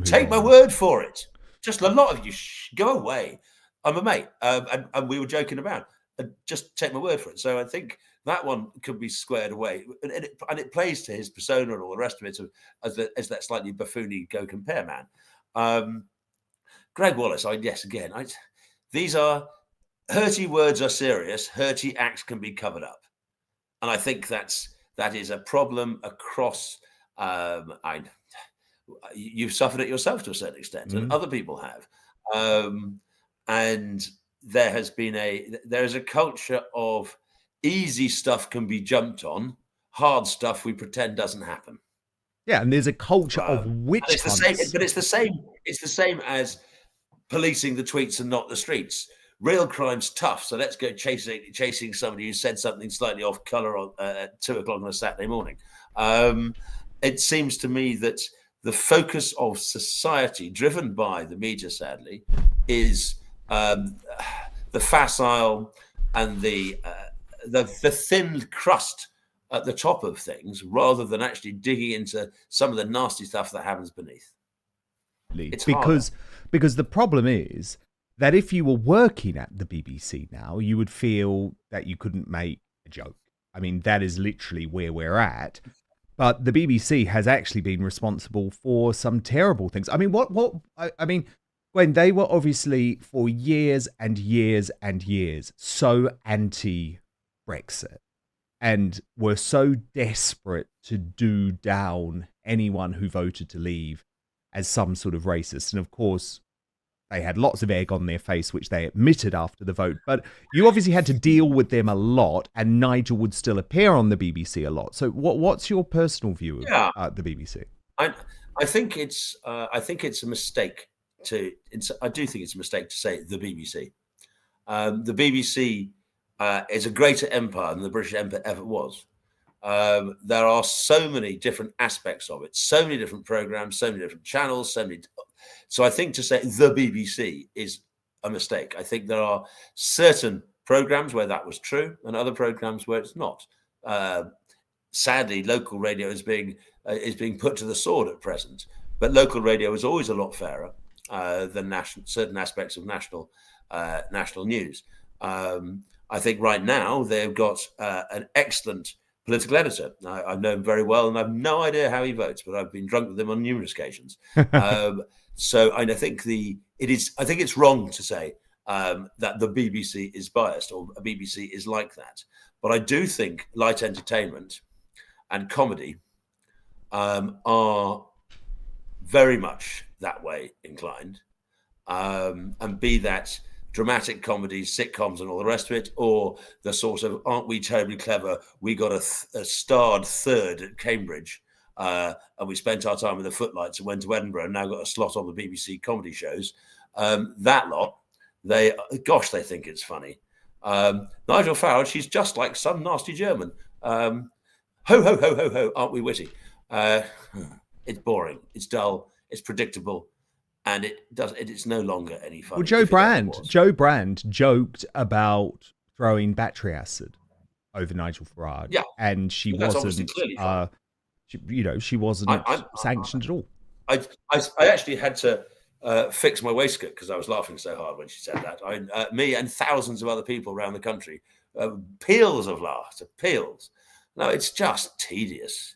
K: take my word for it. Just a lot of you, go away. I'm a mate. And we were joking about. Just take my word for it. So I think that one could be squared away. And it plays to his persona and all the rest of it as that slightly buffoony go compare man. Greg Wallace, these are hurty words are serious. Hurty acts can be covered up. And I think that is a problem across. You've suffered it yourself to a certain extent, and other people have. And there is a culture of easy stuff can be jumped on, hard stuff we pretend doesn't happen.
A: Yeah, and there's a culture of witch hunts.
K: It's the same as policing the tweets and not the streets. Real crime's tough, so let's go chasing somebody who said something slightly off colour at 2 o'clock on a Saturday morning. It seems to me that the focus of society, driven by the media, sadly, is the facile and the thin crust at the top of things, rather than actually digging into some of the nasty stuff that happens beneath. It's
A: because the problem is that if you were working at the BBC now, you would feel that you couldn't make a joke. I mean, that is literally where we're at. But the BBC has actually been responsible for some terrible things. I mean, when they were obviously for years and years and years so anti-Brexit and were so desperate to do down anyone who voted to leave as some sort of racist. And of course, they had lots of egg on their face, which they admitted after the vote. But you obviously had to deal with them a lot, and Nigel would still appear on the BBC a lot. So what's your personal view of the BBC?
K: I think it's a mistake I do think it's a mistake to say the BBC. The BBC is a greater empire than the British Empire ever was. There are so many different aspects of it, so many different programs, so many different channels, so I think to say the BBC is a mistake. I think there are certain programs where that was true and other programs where it's not. Sadly, local radio is being put to the sword at present, but local radio is always a lot fairer than certain aspects of national news. I think right now they've got an excellent political editor. I know him very well, and I have no idea how he votes, but I've been drunk with him on numerous occasions. So I think it's wrong to say that the BBC is biased or a BBC is like that. But I do think light entertainment and comedy are very much that way inclined, and be that dramatic comedies, sitcoms, and all the rest of it, or the sort of aren't we terribly clever? We got a starred third at Cambridge, and we spent our time with the footlights and went to Edinburgh and now got a slot on the BBC comedy shows. That lot, they think it's funny. Nigel Farage, she's just like some nasty German. Ho, ho, ho, ho, ho, aren't we witty? It's boring, it's dull, it's predictable, and it's no longer any fun.
A: Well, Joe Brand joked about throwing battery acid over Nigel Farage,
K: yeah,
A: and she wasn't. She wasn't sanctioned at all.
K: I actually had to fix my waistcoat because I was laughing so hard when she said that. Me and thousands of other people around the country, peals of laughter, peals. No, it's just tedious.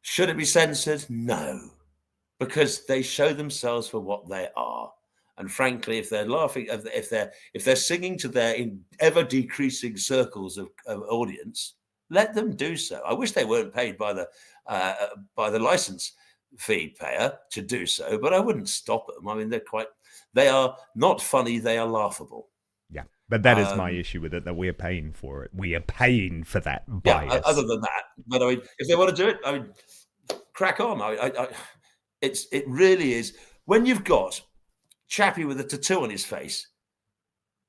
K: Should it be censored? No, because they show themselves for what they are. And frankly, if they're laughing, if they're singing to their ever decreasing circles of audience, let them do so. I wish they weren't paid by the license fee payer to do so, but I wouldn't stop them. I mean, they are not funny, they are laughable.
A: Yeah, but that is my issue with it, that we're paying for it. We are paying for that bias.
K: Yeah, other than that, but I mean, if they want to do it, I mean, crack on. It really is. When you've got Chappie with a tattoo on his face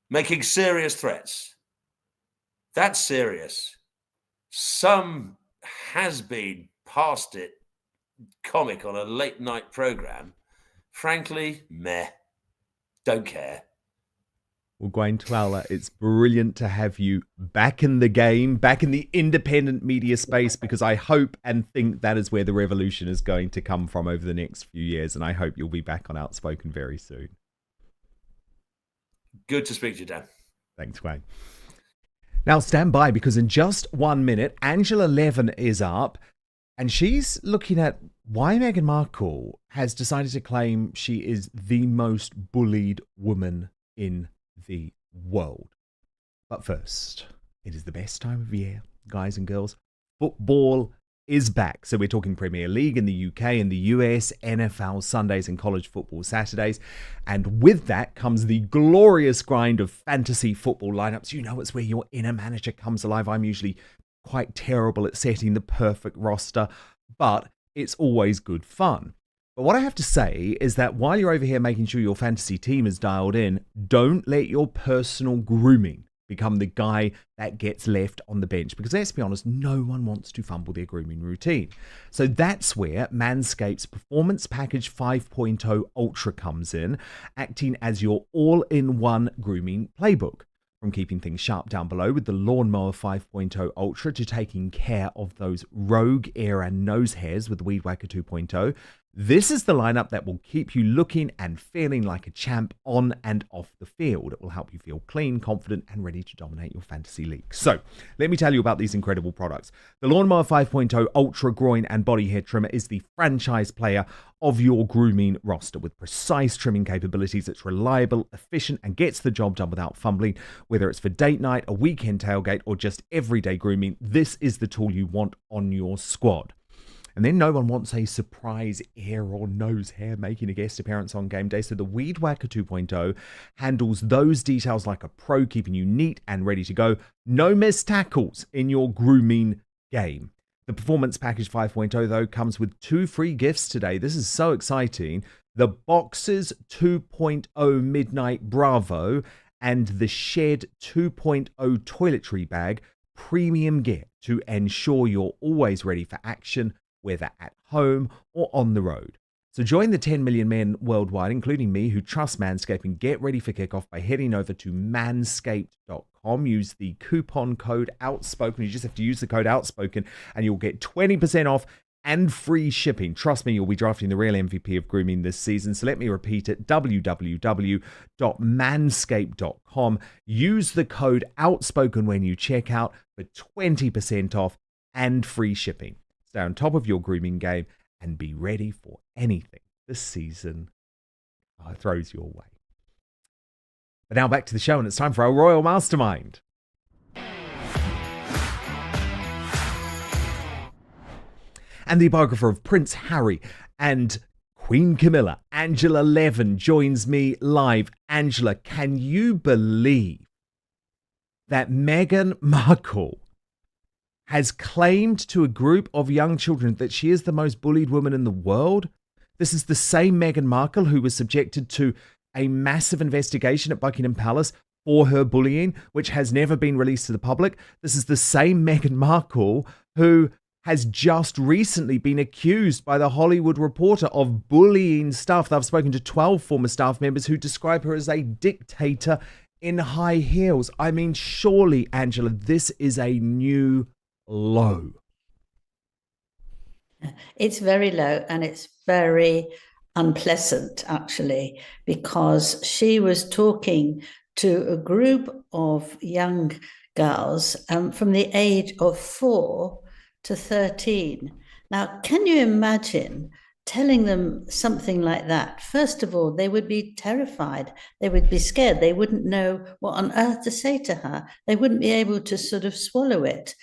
K: making serious threats, that's serious. Some has-been past it comic on a late night program, frankly, meh, don't care.
A: Well, Gawain Towler, it's brilliant to have you back in the game, back in the independent media space, because I hope and think that is where the revolution is going to come from over the next few years, and I hope you'll be back on Outspoken very soon.
K: Good to speak to you, Dan.
A: Thanks, Gawain. Now stand by, because in just 1 minute, Angela Levin is up, and she's looking at why Meghan Markle has decided to claim she is the most bullied woman in the world. But first, it is the best time of year, guys and girls. Football is back. So we're talking Premier League in the UK and the US, NFL Sundays and college football Saturdays. And with that comes the glorious grind of fantasy football lineups. You know, it's where your inner manager comes alive. I'm usually quite terrible at setting the perfect roster, but it's always good fun. But what I have to say is that while you're over here making sure your fantasy team is dialed in, don't let your personal grooming become the guy that gets left on the bench. Because let's be honest, no one wants to fumble their grooming routine. So that's where Manscaped's Performance Package 5.0 Ultra comes in, acting as your all-in-one grooming playbook. From keeping things sharp down below with the Lawnmower 5.0 Ultra to taking care of those rogue ear and nose hairs with the Weed Whacker 2.0, this is the lineup that will keep you looking and feeling like a champ on and off the field. It will help you feel clean, confident, and ready to dominate your fantasy league. So, let me tell you about these incredible products. The Lawnmower 5.0 Ultra Groin and Body Hair Trimmer is the franchise player of your grooming roster. With precise trimming capabilities, it's reliable, efficient, and gets the job done without fumbling. Whether it's for date night, a weekend tailgate, or just everyday grooming, this is the tool you want on your squad. And then no one wants a surprise ear or nose hair making a guest appearance on game day, so the Weed Whacker 2.0 handles those details like a pro, keeping you neat and ready to go. No missed tackles in your grooming game. The Performance Package 5.0, though, comes with 2 free gifts today. This is so exciting. The Boxers 2.0 Midnight Bravo and the Shed 2.0 Toiletry Bag, premium gear to ensure you're always ready for action, whether at home or on the road. So join the 10 million men worldwide, including me, who trust Manscaped, and get ready for kickoff by heading over to manscaped.com. Use the coupon code Outspoken. You just have to use the code Outspoken and you'll get 20% off and free shipping. Trust me, you'll be drafting the real MVP of grooming this season. So let me repeat it, www.manscaped.com. Use the code Outspoken when you check out for 20% off and free shipping. Stay on top of your grooming game and be ready for anything this season throws your way. But now back to the show, and it's time for our Royal Mastermind. And the biographer of Prince Harry and Queen Camilla, Angela Levin, joins me live. Angela, can you believe that Meghan Markle has claimed to a group of young children that she is the most bullied woman in the world? This is the same Meghan Markle who was subjected to a massive investigation at Buckingham Palace for her bullying, which has never been released to the public. This is the same Meghan Markle who has just recently been accused by the Hollywood Reporter of bullying staff. I've spoken to 12 former staff members who describe her as a dictator in high heels. I mean, surely, Angela, this is a new low.
N: It's very low, and it's very unpleasant, actually, because she was talking to a group of young girls from the age of 4 to 13. Now, can you imagine telling them something like that, first of all, they would be terrified. They would be scared. They wouldn't know what on earth to say to her. They wouldn't be able to sort of swallow it.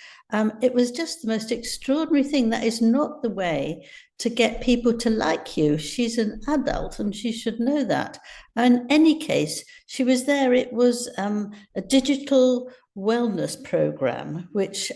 N: It was just the most extraordinary thing. That is not the way to get people to like you. She's an adult and she should know that. In any case, she was there. It was a digital wellness program, which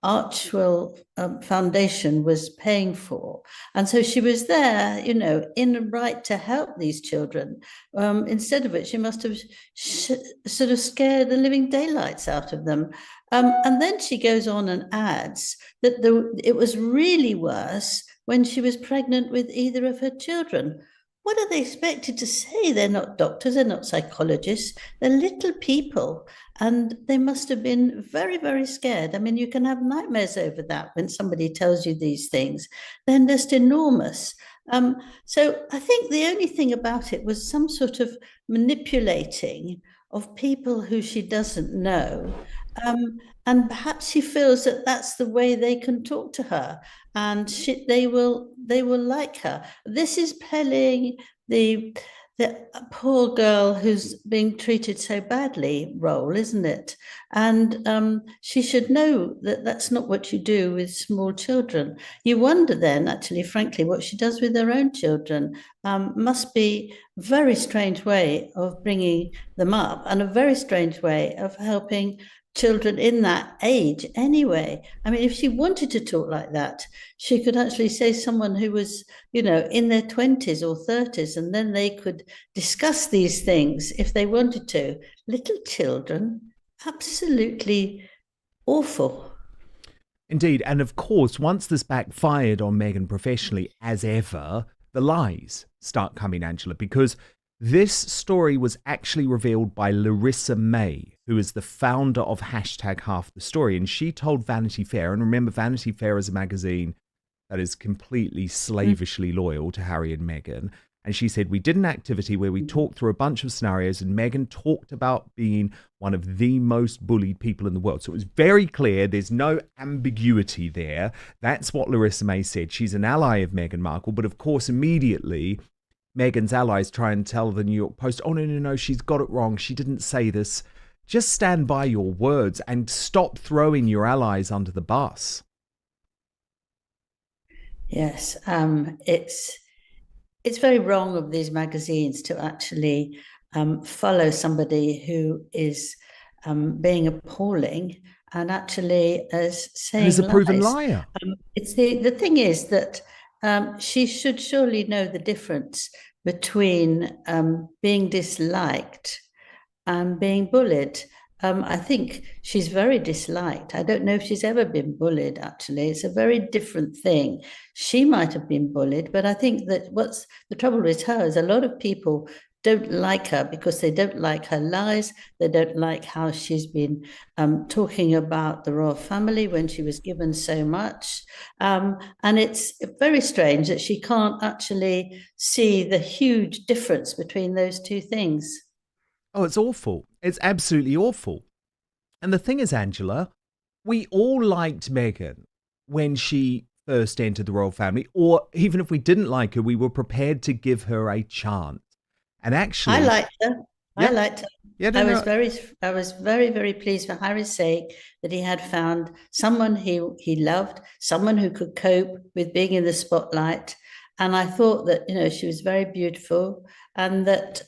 N: Archwell Foundation was paying for. And so she was there, you know, in the right to help these children. Instead of it, she must have sort of scared the living daylights out of them. And then she goes on and adds that it was really worse when she was pregnant with either of her children. What are they expected to say? They're not doctors, they're not psychologists, they're little people. And they must have been very, very scared. I mean, you can have nightmares over that when somebody tells you these things. They're just enormous. So I think the only thing about it was some sort of manipulating of people who she doesn't know. And perhaps she feels that that's the way they can talk to her, and they will like her. This is playing the poor girl who's being treated so badly role, isn't it? And she should know that that's not what you do with small children. You wonder then, actually, frankly, what she does with her own children. Must be a very strange way of bringing them up, and a very strange way of helping children in that age anyway. I mean, if she wanted to talk like that, she could actually say someone who was, you know, in their 20s or 30s, and then they could discuss these things if they wanted to. Little children, absolutely awful.
A: Indeed. And of course, once this backfired on Meghan professionally, as ever, the lies start coming, Angela, because this story was actually revealed by Larissa May, who is the founder of #HalfTheStory. And she told Vanity Fair, and remember, Vanity Fair is a magazine that is completely slavishly loyal to Harry and Meghan. And she said, we did an activity where we talked through a bunch of scenarios, and Meghan talked about being one of the most bullied people in the world. So it was very clear. There's no ambiguity there. That's what Larissa May said. She's an ally of Meghan Markle. But of course, immediately, Meghan's allies try and tell the New York Post, oh, no, she's got it wrong. She didn't say this. Just stand by your words and stop throwing your allies under the bus.
N: Yes, it's very wrong of these magazines to actually follow somebody who is being appalling and actually saying
A: He's a proven
N: lies.
A: liar.
N: It's the thing is that she should surely know the difference between being disliked and being bullied. I think she's very disliked. I don't know if she's ever been bullied, actually. It's a very different thing. She might have been bullied, but I think that what's the trouble with her is a lot of people don't like her because they don't like her lies. They don't like how she's been talking about the royal family when she was given so much. And it's very strange that she can't actually see the huge difference between those two things.
A: Oh, it's awful. It's absolutely awful. And the thing is, Angela, we all liked Meghan when she first entered the royal family, or even if we didn't like her, we were prepared to give her a chance. And actually,
N: I liked her.
A: Yeah.
N: I liked her.
A: Yeah,
N: I was very, very pleased for Harry's sake that he had found someone he loved, someone who could cope with being in the spotlight. And I thought that, you know, she was very beautiful, and that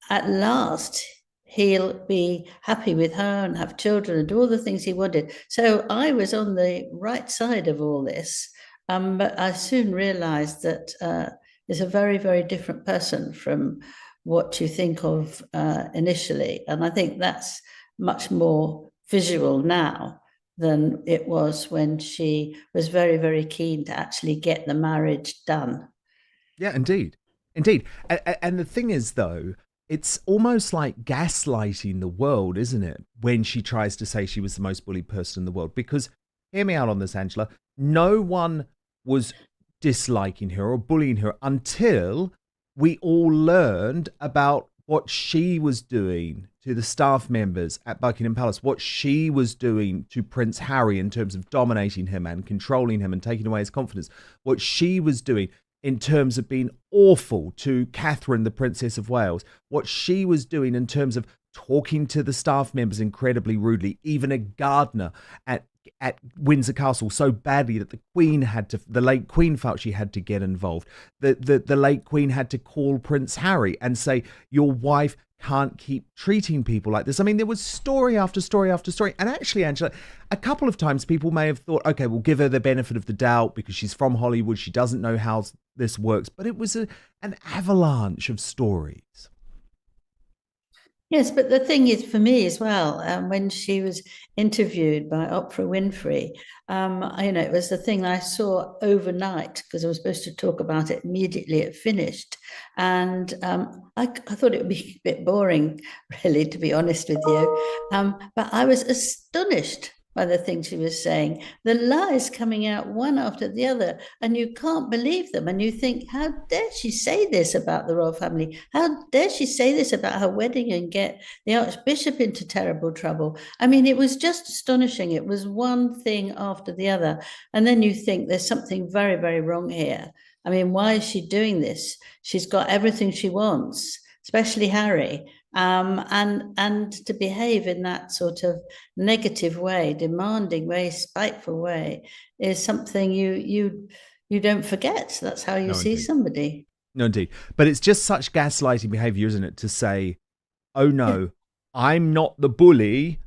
N: at last he'll be happy with her and have children and do all the things he wanted. So I was on the right side of all this. But I soon realized that is a very, very different person from what you think of initially. And I think that's much more visual now than it was when she was very, very keen to actually get the marriage done.
A: Yeah, indeed. Indeed. And the thing is, though, it's almost like gaslighting the world, isn't it? When she tries to say she was the most bullied person in the world. Because, hear me out on this, Angela, no one was disliking her or bullying her until we all learned about what she was doing to the staff members at Buckingham Palace, what she was doing to Prince Harry in terms of dominating him and controlling him and taking away his confidence, what she was doing in terms of being awful to Catherine, the Princess of Wales, what she was doing in terms of talking to the staff members incredibly rudely, even a gardener at Windsor Castle so badly that the late Queen felt she had to get involved. The late Queen had to call Prince Harry and say, your wife can't keep treating people like this. I mean, there was story after story after story. And actually, Angela, a couple of times people may have thought, okay, we'll give her the benefit of the doubt because she's from Hollywood. She doesn't know how this works. But it was an avalanche of stories.
N: Yes, but the thing is, for me as well, when she was interviewed by Oprah Winfrey, it was the thing I saw overnight because I was supposed to talk about it immediately it finished. And I thought it would be a bit boring, really, to be honest with you. But I was astonished by the things she was saying, the lies coming out one after the other, and you can't believe them. And you think, how dare she say this about the royal family? How dare she say this about her wedding and get the Archbishop into terrible trouble? I mean, it was just astonishing. It was one thing after the other. And then you think there's something very, very wrong here. I mean, why is she doing this? She's got everything she wants, especially Harry. And to behave in that sort of negative way, demanding way, spiteful way, is something you don't forget. That's how you see somebody.
A: No, indeed. But it's just such gaslighting behavior, isn't it? To say, oh no, I'm not the bully.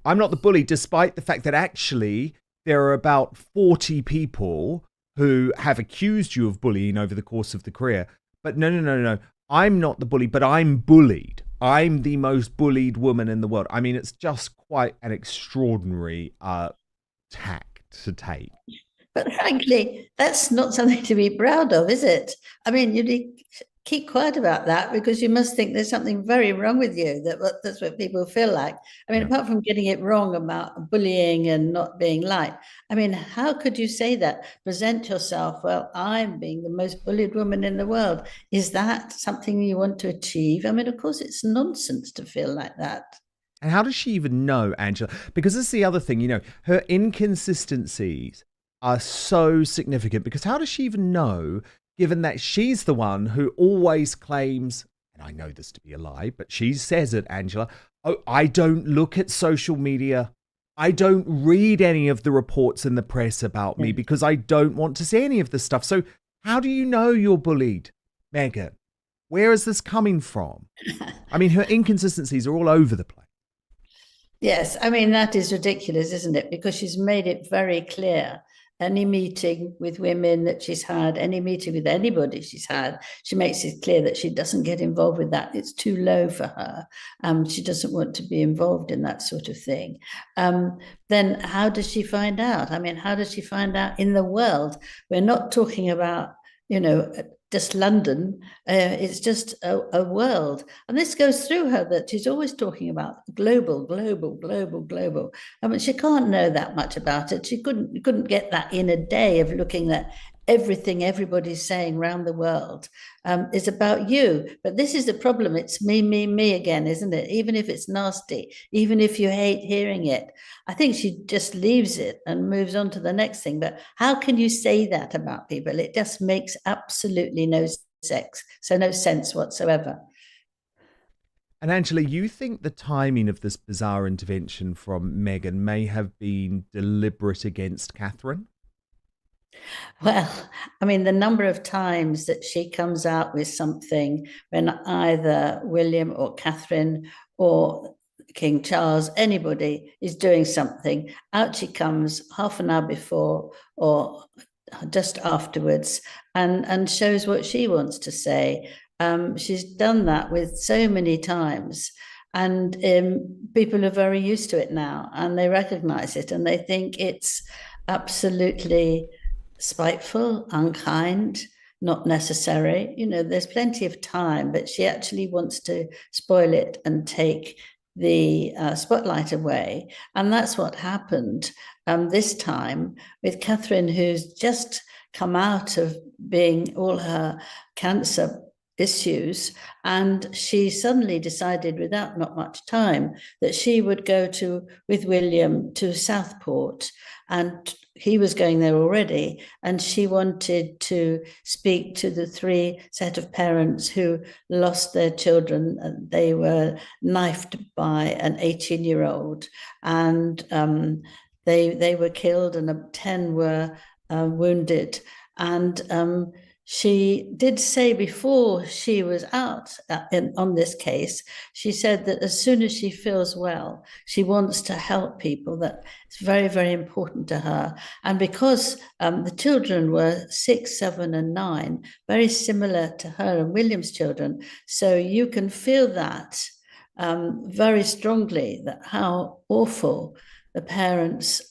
A: I'm not the bully, despite the fact that actually there are about 40 people who have accused you of bullying over the course of the career. But no. I'm not the bully, but I'm bullied. I'm the most bullied woman in the world. I mean, it's just quite an extraordinary tack to take.
N: But frankly, that's not something to be proud of, is it? I mean, you keep quiet about that because you must think there's something very wrong with you. That's what people feel like. I mean, apart from getting it wrong about bullying and not being liked, I mean, how could you say that? Present yourself, well, I'm being the most bullied woman in the world. Is that something you want to achieve? I mean, of course, it's nonsense to feel like that.
A: And how does she even know, Angela? Because this is the other thing, her inconsistencies are so significant because how does she even know, given that she's the one who always claims, and I know this to be a lie, but she says it, Angela, oh, I don't look at social media. I don't read any of the reports in the press about me because I don't want to see any of this stuff. So how do you know you're bullied, Meghan? Where is this coming from? I mean, her inconsistencies are all over the place.
N: Yes, I mean, that is ridiculous, isn't it? Because she's made it very clear. Any meeting with women that she's had, any meeting with anybody she's had, she makes it clear that she doesn't get involved with that. It's too low for her. She doesn't want to be involved in that sort of thing. Then how does she find out? I mean, how does she find out in the world? We're not talking about, just London. It's just a world. And this goes through her that she's always talking about global. I mean, she can't know that much about it. She couldn't get that in a day of looking at everything everybody's saying around the world is about you. But this is the problem. It's me again, isn't it? Even if it's nasty, even if you hate hearing it, I think she just leaves it and moves on to the next thing. But how can you say that about people? It just makes absolutely no sense whatsoever.
A: And Angela, you think the timing of this bizarre intervention from Meghan may have been deliberate against Catherine?
N: Well, I mean, the number of times that she comes out with something when either William or Catherine or King Charles, anybody is doing something, out she comes half an hour before or just afterwards and shows what she wants to say. She's done that with so many times. And people are very used to it now and they recognize it and they think it's absolutely spiteful, unkind, not necessary. There's plenty of time, but she actually wants to spoil it and take the spotlight away. And that's what happened this time with Catherine, who's just come out of being all her cancer issues, and she suddenly decided, without not much time, that she would go with William to Southport, and he was going there already, and she wanted to speak to the 3 set of parents who lost their children. They were knifed by an 18-year-old, and they were killed, and 10 were wounded. And she did say before she was out on this case, she said that as soon as she feels well, she wants to help people. That it's very, very important to her. And because the children were 6, 7, and 9, very similar to her and William's children, so you can feel that very strongly, that how awful the parents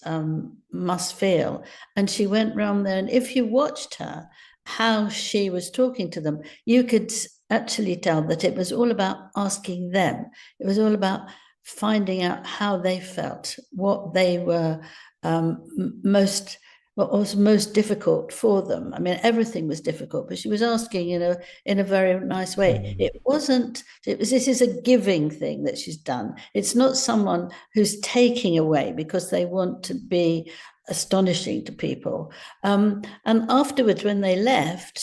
N: must feel. And she went round there, and if you watched her, how she was talking to them, you could actually tell that it was all about asking them. It was all about finding out how they felt, what they were what was most difficult for them. I mean, everything was difficult, but she was asking, in a very nice way. This is a giving thing that she's done. It's not someone who's taking away because they want to be astonishing to people. And afterwards, when they left,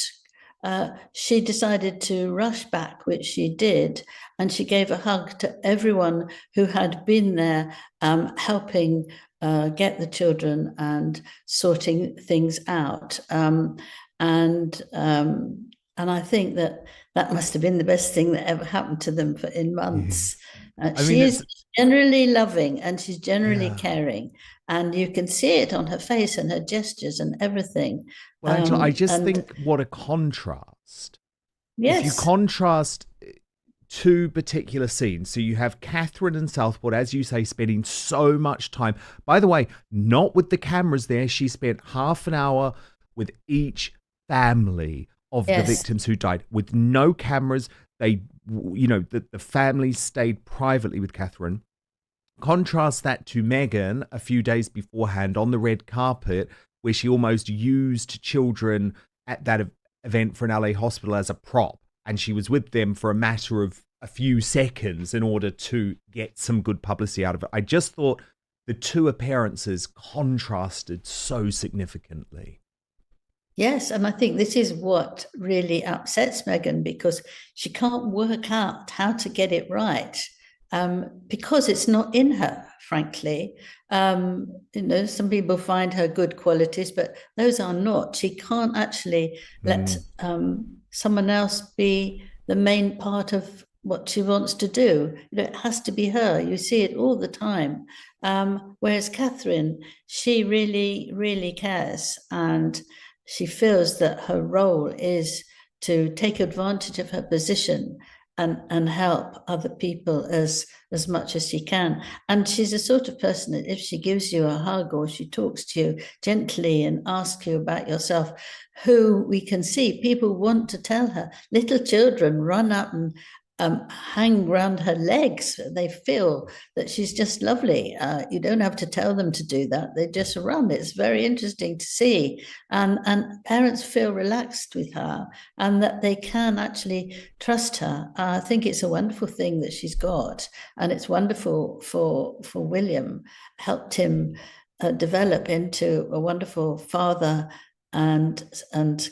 N: she decided to rush back, which she did, and she gave a hug to everyone who had been there helping get the children and sorting things out. And I think that must have been the best thing that ever happened to them in months. She is generally loving, and she's generally caring, and you can see it on her face and her gestures and everything.
A: Well, Angela, I just think what a contrast.
N: Yes.
A: If you contrast 2 particular scenes, so you have Catherine and Southport, as you say, spending so much time. By the way, not with the cameras there. She spent half an hour with each family of the victims who died with no cameras. They, the family stayed privately with Catherine. Contrast that to Meghan a few days beforehand on the red carpet, where she almost used children at that event for an LA hospital as a prop. And she was with them for a matter of a few seconds in order to get some good publicity out of it. I just thought the 2 appearances contrasted so significantly.
N: Yes, and I think this is what really upsets Meghan, because she can't work out how to get it right, because it's not in her, frankly. Some people find her good qualities, but those are not. She can't actually let someone else be the main part of what she wants to do. It has to be her. You see it all the time. Whereas Catherine, she really, really cares, and she feels that her role is to take advantage of her position and help other people as much as she can. And she's the sort of person that if she gives you a hug or she talks to you gently and asks you about yourself, who we can see, people want to tell her. Little children run up and hang around her legs. They feel that she's just lovely. You don't have to tell them to do that. They just run. It's very interesting to see. And parents feel relaxed with her and that they can actually trust her. I think it's a wonderful thing that she's got. And it's wonderful for William, helped him develop into a wonderful father and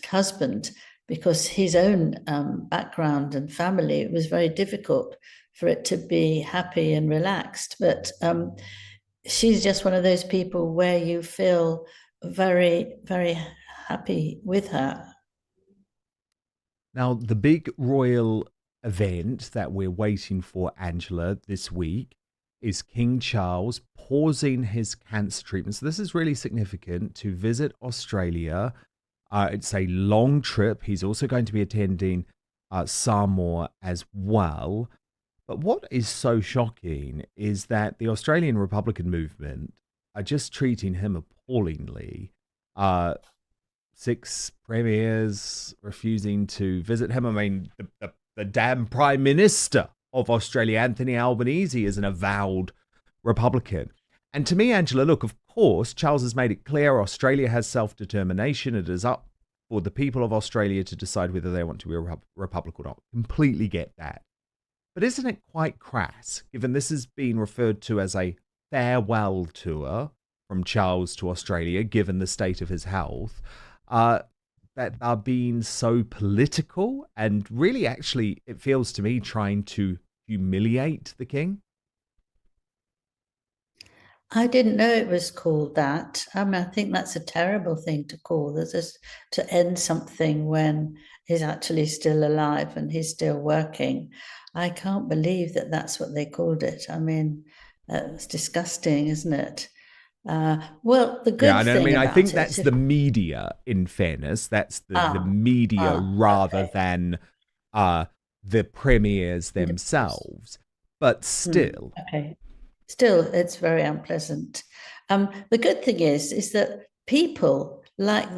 N: husband, because his own background and family, it was very difficult for it to be happy and relaxed. But she's just one of those people where you feel very, very happy with her.
A: Now, the big royal event that we're waiting for, Angela, this week is King Charles pausing his cancer treatment. So this is really significant, to visit Australia. It's a long trip. He's also going to be attending Samoa as well. But what is so shocking is that the Australian Republican movement are just treating him appallingly. 6 premiers refusing to visit him. I mean, the damn Prime Minister of Australia, Anthony Albanese, is an avowed Republican. And to me, Angela, look, of course, Charles has made it clear Australia has self-determination. It is up for the people of Australia to decide whether they want to be a republic or not. Completely get that. But isn't it quite crass, given this has been referred to as a farewell tour from Charles to Australia, given the state of his health, that are being so political and really, actually, it feels to me, trying to humiliate the king?
N: I didn't know it was called that. I mean, I think that's a terrible thing to call this, to end something when he's actually still alive and he's still working. I can't believe that that's what they called it. I mean, it's disgusting, isn't it? Well, the good thing
A: I
N: about
A: think
N: it
A: that's
N: is
A: the media, in fairness. That's the media rather than the premiers themselves. But still.
N: Okay. Still, it's very unpleasant. The good thing is that people like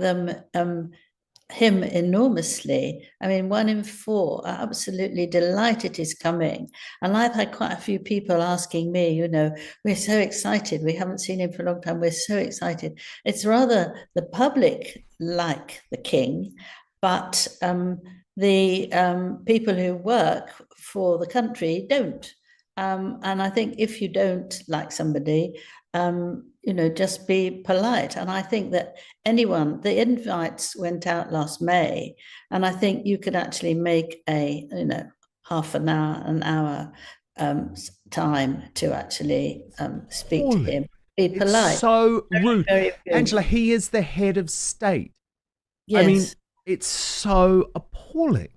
N: him enormously. I mean, 1 in 4 are absolutely delighted he's coming. And I've had quite a few people asking me, you know, we're so excited. We haven't seen him for a long time. We're so excited. It's rather the public like the king, but the people who work for the country don't. And I think if you don't like somebody, you know, just be polite. And I think that the invites went out last May, and I think you could actually make a, you know, half an hour time to actually speak to him. Be polite.
A: It's so rude.
N: Very
A: Angela, he is the head of state.
N: Yes.
A: I mean, it's so appalling.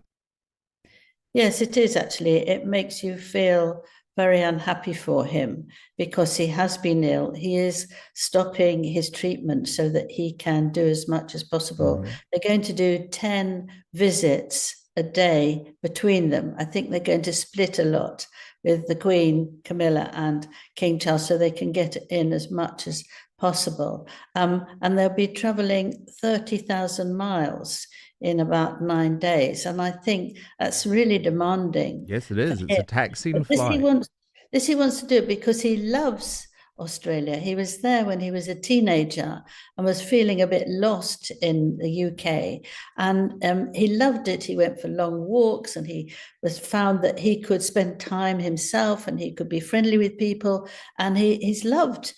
N: Yes, it is actually. It makes you feel very unhappy for him because he has been ill. He is stopping his treatment so that he can do as much as possible. They're going to do 10 visits a day between them. I think they're going to split a lot with the Queen, Camilla, and King Charles so they can get in as much as possible. And they'll be traveling 30,000 miles in about 9 days. And I think that's really demanding.
A: Yes, it is. It's a taxing flight.
N: This he wants to do because he loves Australia. He was there when he was a teenager and was feeling a bit lost in the UK. And he loved it. He went for long walks and he found that he could spend time himself and he could be friendly with people. And he's loved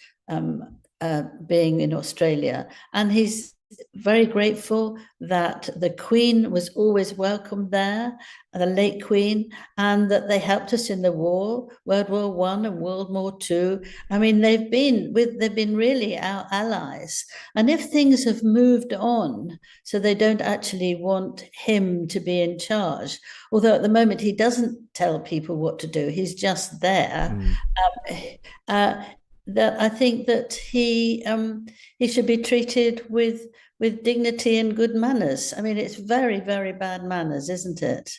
N: being in Australia. And he's very grateful that the Queen was always welcomed there, the late Queen, and that they helped us in the war, World War I and World War II. I mean, they've been really our allies. And if things have moved on, so they don't actually want him to be in charge, although at the moment he doesn't tell people what to do, he's just there. That I think that he should be treated with dignity and good manners. I mean, it's very, very bad manners, isn't it?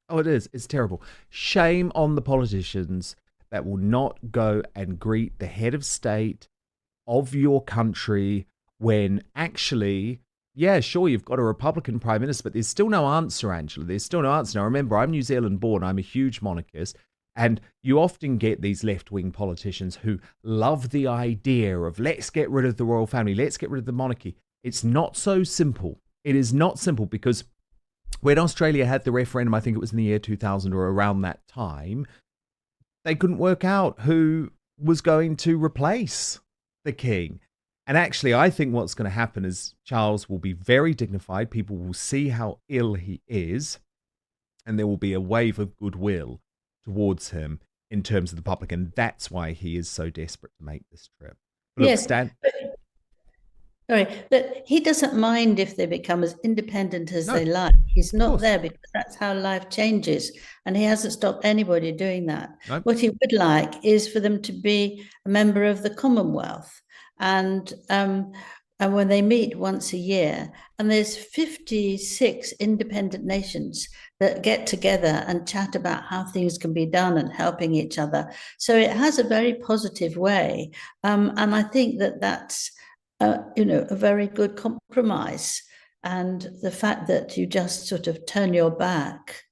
A: Oh, it is. It's terrible. Shame on the politicians that will not go and greet the head of state of your country when actually, yeah, sure, you've got a Republican prime minister, but there's still no answer, Angela. There's still no answer. Now, remember, I'm New Zealand born. I'm a huge monarchist. And you often get these left-wing politicians who love the idea of let's get rid of the royal family, let's get rid of the monarchy. It's not so simple. It is not simple because when Australia had the referendum, I think it was in the year 2000 or around that time, they couldn't work out who was going to replace the king. And actually, I think what's going to happen is Charles will be very dignified. People will see how ill he is, and there will be a wave of goodwill towards him in terms of the public, and that's why he is so desperate to make this trip. But
N: yes,
A: look, Stan,
N: but he doesn't mind if they become as independent as they like. He's not there because that's how life changes, and he hasn't stopped anybody doing that.
A: Nope.
N: What he would like is for them to be a member of the Commonwealth, and when they meet once a year, and there's 56 independent nations that get together and chat about how things can be done and helping each other. So it has a very positive way. And I think that that's, a very good compromise. And the fact that you just sort of turn your back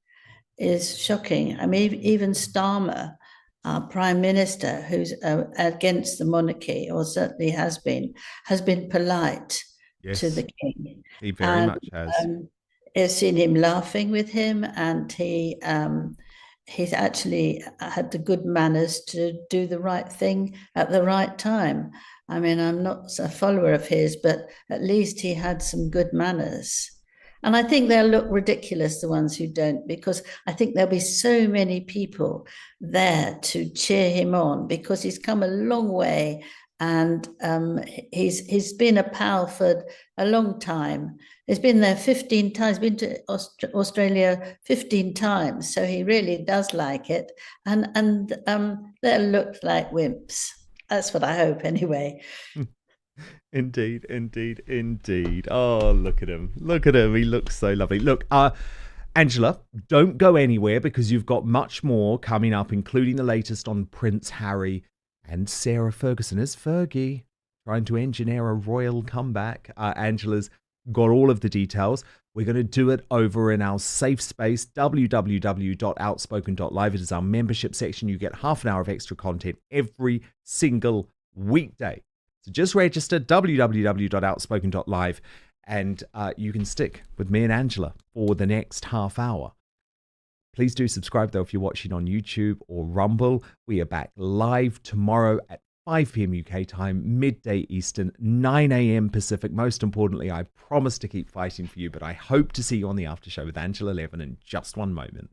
N: is shocking. I mean, even Starmer, our Prime Minister, who's against the monarchy, or certainly has been polite to the king.
A: He very much has.
N: I've seen him laughing with him, and he's actually had the good manners to do the right thing at the right time. I mean, I'm not a follower of his, but at least he had some good manners. And I think they'll look ridiculous, the ones who don't, because I think there'll be so many people there to cheer him on, because he's come a long way, and he's been a pal for a long time. He's been there 15 times, been to Australia 15 times, so he really does like it. And they'll look like wimps. That's what I hope, anyway.
A: Indeed, indeed, indeed. Oh, look at him. Look at him. He looks so lovely. Look, Angela, don't go anywhere, because you've got much more coming up, including the latest on Prince Harry and Sarah Ferguson as Fergie, trying to engineer a royal comeback. Angela's got all of the details. We're going to do it over in our safe space, www.outspoken.live. It is our membership section. You get half an hour of extra content every single weekday. So just register, www.outspoken.live, and you can stick with me and Angela for the next half hour. Please do subscribe, though, if you're watching on YouTube or Rumble. We are back live tomorrow at 5 p.m. UK time, midday Eastern, 9 a.m. Pacific. Most importantly, I promise to keep fighting for you, but I hope to see you on the after show with Angela Levin in just one moment.